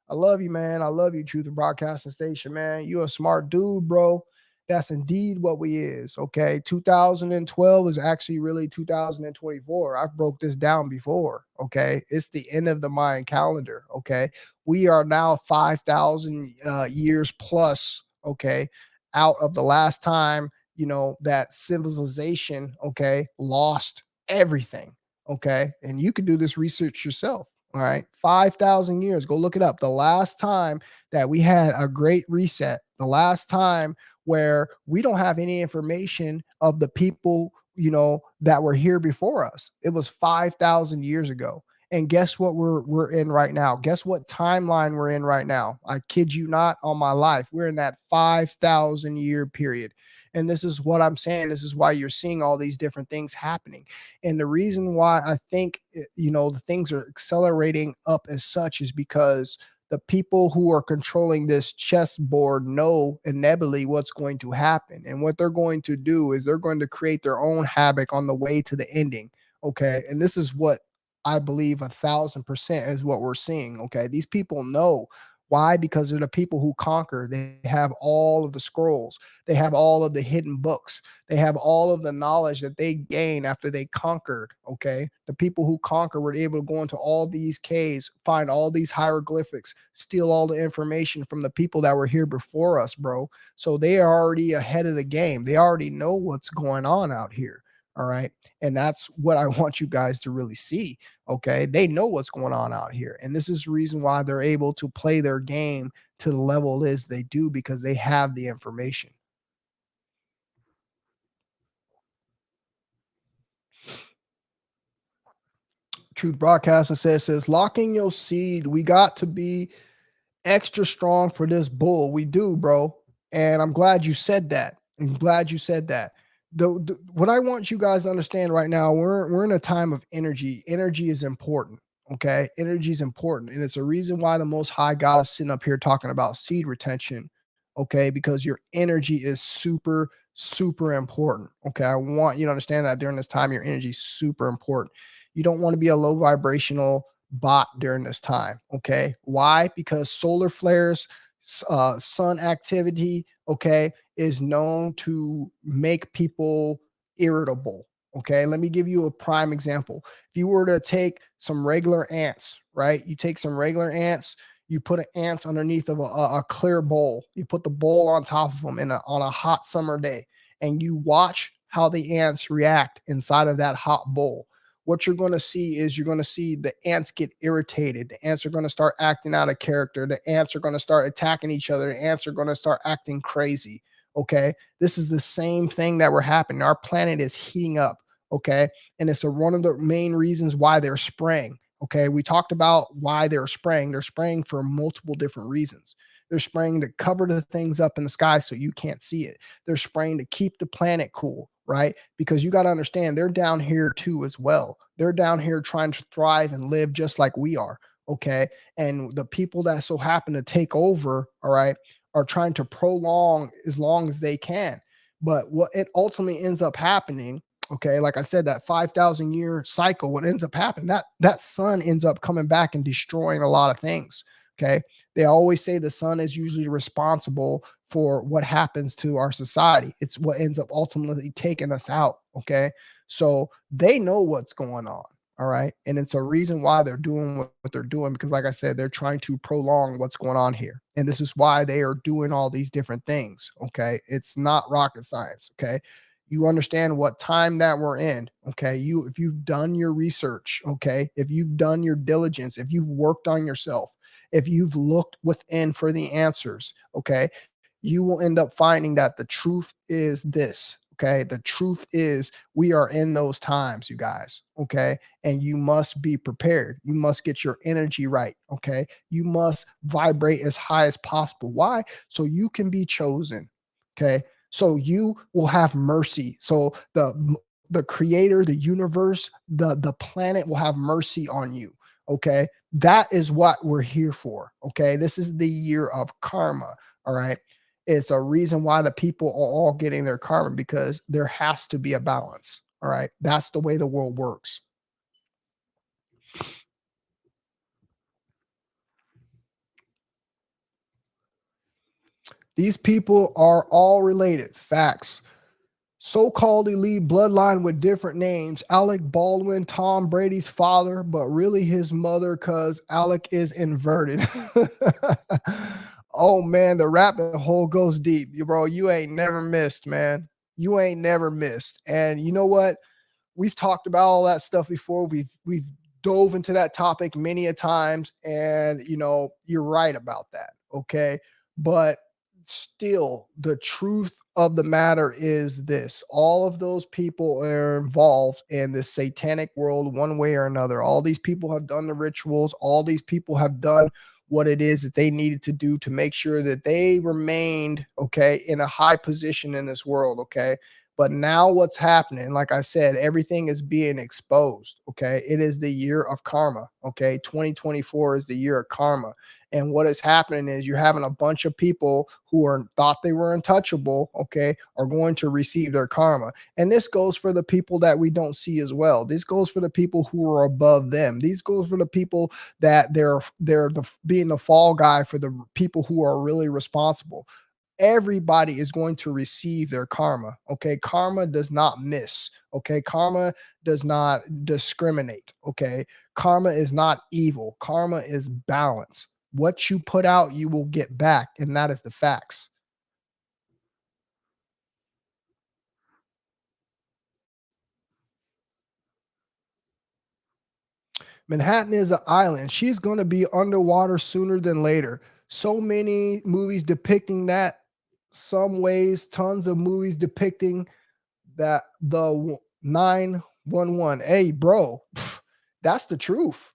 I love you, man. I love you, Truth and Broadcasting Station, man. You're a smart dude, bro. That's indeed what we is. Okay. 2012 is actually really 2024. I've broke this down before. Okay. It's the end of the Mayan calendar. Okay. We are now 5,000 years plus. Okay. Out of the last time, that civilization, okay, lost everything. Okay. And you can do this research yourself. All right. 5,000 years. Go look it up. The last time that we had a great reset, the last time where we don't have any information of the people, that were here before us. It was 5,000 years ago. And guess what we're in right now? Guess what timeline we're in right now? I kid you not, on my life. We're in that 5,000 year period. And this is what I'm saying. This is why you're seeing all these different things happening. And the reason why I think, the things are accelerating up as such is because the people who are controlling this chessboard know inevitably what's going to happen. And what they're going to do is they're going to create their own havoc on the way to the ending. Okay. And this is what I believe 1,000% is what we're seeing. Okay. These people know. Why? Because they're the people who conquer. They have all of the scrolls. They have all of the hidden books. They have all of the knowledge that they gain after they conquered. Okay. The people who conquer were able to go into all these caves, find all these hieroglyphics, steal all the information from the people that were here before us, bro. So they are already ahead of the game. They already know what's going on out here. All right. And that's what I want you guys to really see. Okay. They know what's going on out here. And this is the reason why they're able to play their game to the level it is they do, because they have the information. Truth Broadcasting says locking your seed. We got to be extra strong for this bull. We do, bro. And I'm glad you said that. I'm glad you said that. What I want you guys to understand right now, we're in a time of energy. Energy is important. Okay. Energy is important. And it's a reason why the Most High got us sitting up here talking about seed retention. Okay. Because your energy is super, super important. Okay. I want you to understand that during this time, your energy is super important. You don't want to be a low vibrational bot during this time. Okay. Why? Because solar flares, sun activity, okay, is known to make people irritable. Okay. Let me give you a prime example. If you were to take some regular ants, right? You take some regular ants, you put ants underneath of a clear bowl, you put the bowl on top of them on a hot summer day, and you watch how the ants react inside of that hot bowl. What you're going to see is you're going to see the ants get irritated. The ants are going to start acting out of character. The ants are going to start attacking each other. The ants are going to start acting crazy. Okay. This is the same thing that we're happening. Our planet is heating up. Okay. And it's one of the main reasons why they're spraying. Okay. We talked about why they're spraying. They're spraying for multiple different reasons. They're spraying to cover the things up in the sky so you can't see it. They're spraying to keep the planet cool, right? Because you got to understand, they're down here too as well. They're down here trying to thrive and live just like we are, okay? And the people that so happen to take over, all right, are trying to prolong as long as they can. But what it ultimately ends up happening, okay, like I said, that 5,000 year cycle, what ends up happening, that sun ends up coming back and destroying a lot of things, okay? They always say the sun is usually responsible for what happens to our society. It's what ends up ultimately taking us out. Okay. So they know what's going on. All right. And it's a reason why they're doing what they're doing, because like I said, they're trying to prolong what's going on here. And this is why they are doing all these different things. Okay. It's not rocket science. Okay. You understand what time that we're in. Okay. If you've done your research, okay, if you've done your diligence, if you've worked on yourself, if you've looked within for the answers, okay, you will end up finding that the truth is this. Okay. The truth is we are in those times, you guys. Okay. And you must be prepared. You must get your energy right. Okay. You must vibrate as high as possible. Why? So you can be chosen. Okay. So you will have mercy. So the creator, the universe, the planet will have mercy on you. Okay. That is what we're here for. Okay. This is the year of karma. All right. It's a reason why the people are all getting their karma, because there has to be a balance. All right. That's the way the world works. These people are all related. Facts. So-called elite bloodline with different names. Alec Baldwin, Tom Brady's father, but really his mother, because Alec is inverted. Oh man, the rabbit hole goes deep. Bro, you ain't never missed, man. You ain't never missed. And you know what? We've talked about all that stuff before. We've dove into that topic many a times, and you're right about that. Okay. But still, the truth of the matter is this: all of those people are involved in this satanic world one way or another. All these people have done the rituals, all these people have done what it is that they needed to do to make sure that they remained, okay, in a high position in this world, okay. But now what's happening, like I said, everything is being exposed, okay. It is the year of karma, okay. 2024 is the year of karma. And what is happening is you're having a bunch of people who are thought they were untouchable, okay, are going to receive their karma. And this goes for the people that we don't see as well. This goes for the people who are above them. These goes for the people that being the fall guy for the people who are really responsible. Everybody is going to receive their karma. Okay. Karma does not miss. Okay. Karma does not discriminate. Okay. Karma is not evil. Karma is balance. What you put out, you will get back. And that is the facts. Manhattan is an island. She's going to be underwater sooner than later. So many movies depicting that, some ways, tons of movies depicting that the 911. Hey, bro, that's the truth.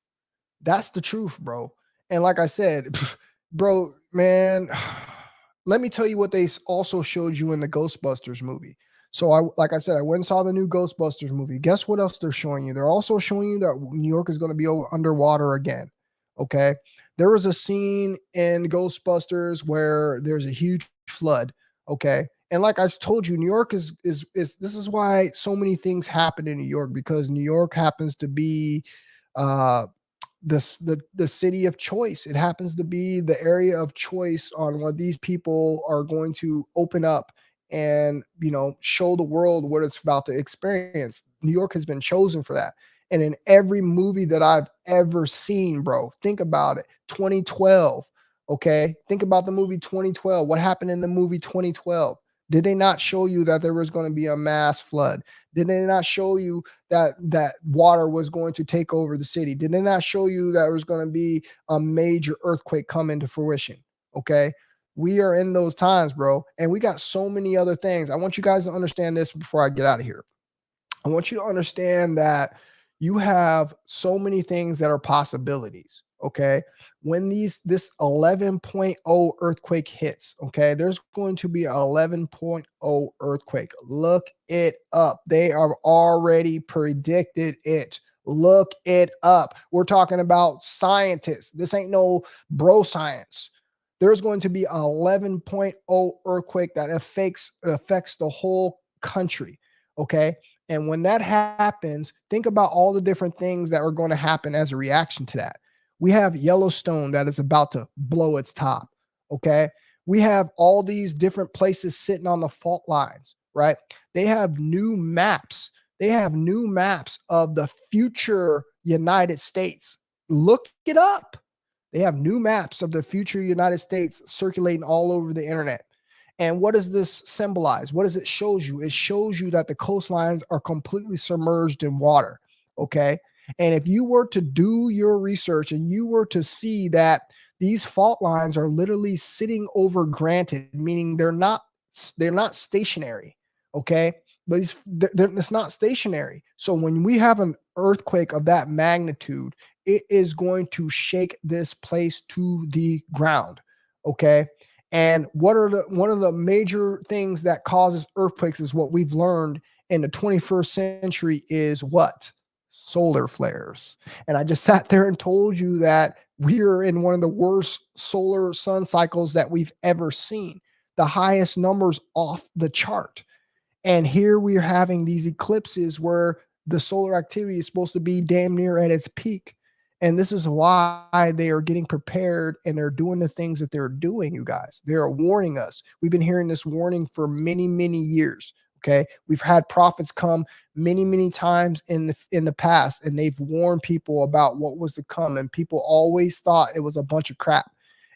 That's the truth, bro. And like I said, bro, man, let me tell you what they also showed you in the Ghostbusters movie. So like I said, I went and saw the new Ghostbusters movie. Guess what else they're showing you? They're also showing you that New York is going to be underwater again. Okay. There was a scene in Ghostbusters where there's a huge flood. Okay. And like I told you, New York is this is why so many things happen in New York, because New York happens to be the city of choice. It happens to be the area of choice on what these people are going to open up and, you know, show the world what it's about to experience. New York has been chosen for that. And in every movie that I've ever seen, bro, think about it. 2012. Okay. Think about the movie 2012. What happened in the movie 2012? Did they not show you that there was going to be a mass flood? Did they not show you that water was going to take over the city? Did they not show you that there was going to be a major earthquake come into fruition? Okay. We are in those times, bro. And we got so many other things. I want you guys to understand this before I get out of here. I want you to understand that you have so many things that are possibilities. Okay. When this 11.0 earthquake hits, okay, there's going to be an 11.0 earthquake. Look it up. They have already predicted it. Look it up. We're talking about scientists. This ain't no bro science. There's going to be an 11.0 earthquake that affects the whole country. Okay. And when that happens, think about all the different things that are going to happen as a reaction to that. We have Yellowstone that is about to blow its top. Okay. We have all these different places sitting on the fault lines, right? They have new maps. They have new maps of the future United States. Look it up. They have new maps of the future United States circulating all over the internet. And what does this symbolize? What does it show you? It shows you that the coastlines are completely submerged in water. Okay. And if you were to do your research and you were to see that these fault lines are literally sitting over granted, meaning they're not stationary. Okay. But it's not stationary. So when we have an earthquake of that magnitude, it is going to shake this place to the ground. Okay. And one of the major things that causes earthquakes is what we've learned in the 21st century is what? Solar flares. And I just sat there and told you that we are in one of the worst solar sun cycles that we've ever seen. The highest numbers off the chart. And here we are having these eclipses where the solar activity is supposed to be damn near at its peak. And this is why they are getting prepared and they're doing the things that they're doing, you guys. They're warning us. We've been hearing this warning for many, many years. Okay. We've had prophets come many, many times in the past, and they've warned people about what was to come. And people always thought it was a bunch of crap.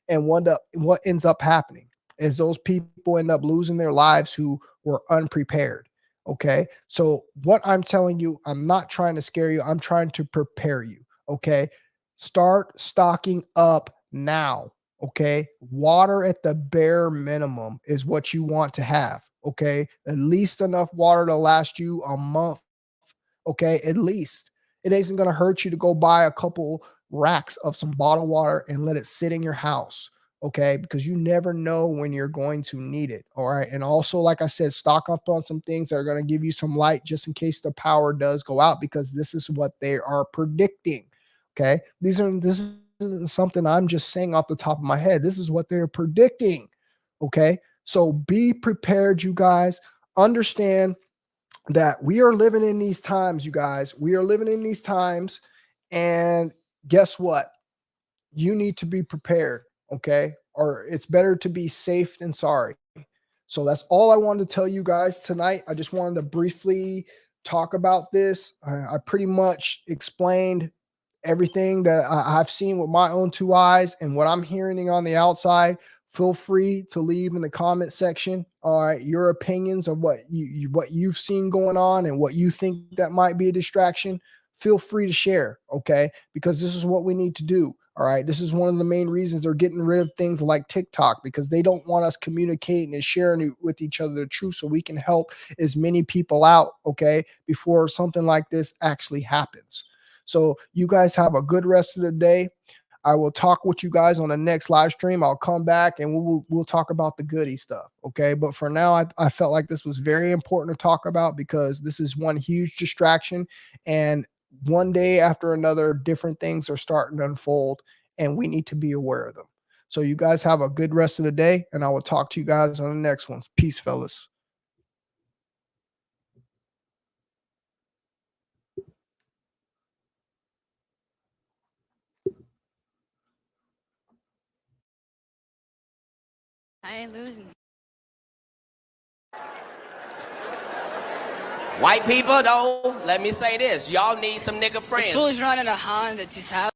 And what ends up happening is those people end up losing their lives who were unprepared. Okay. So what I'm telling you, I'm not trying to scare you. I'm trying to prepare you. Okay. Start stocking up now. Okay, water at the bare minimum is what you want to have. Okay, at least enough water to last you a month. Okay, at least it isn't going to hurt you to go buy a couple racks of some bottled water and let it sit in your house. Okay, because you never know when you're going to need it. All right, and also, like I said, stock up on some things that are going to give you some light just in case the power does go out, because this is what they are predicting. Okay, this isn't something I'm just saying off the top of my head. This is what they're predicting. Okay, so be prepared, you guys. Understand that we are living in these times, you guys. We are living in these times, and guess what? You need to be prepared, okay? Or it's better to be safe than sorry. So that's all I wanted to tell you guys tonight. I just wanted to briefly talk about this. I pretty much explained everything that I've seen with my own two eyes and what I'm hearing on the outside. Feel free to leave in the comment section, all right, your opinions of what what you've seen going on and what you think that might be a distraction. Feel free to share, okay? Because this is what we need to do. All right. This is one of the main reasons they're getting rid of things like TikTok, because they don't want us communicating and sharing with each other the truth so we can help as many people out, okay, before something like this actually happens. So you guys have a good rest of the day. I will talk with you guys on the next live stream. I'll come back and we'll talk about the goody stuff. Okay. But for now, I felt like this was very important to talk about because this is one huge distraction, and one day after another, different things are starting to unfold and we need to be aware of them. So you guys have a good rest of the day, and I will talk to you guys on the next ones. Peace, fellas. I ain't losing. White people, though, let me say this. Y'all need some nigga This friends. fool's running a Honda 2000.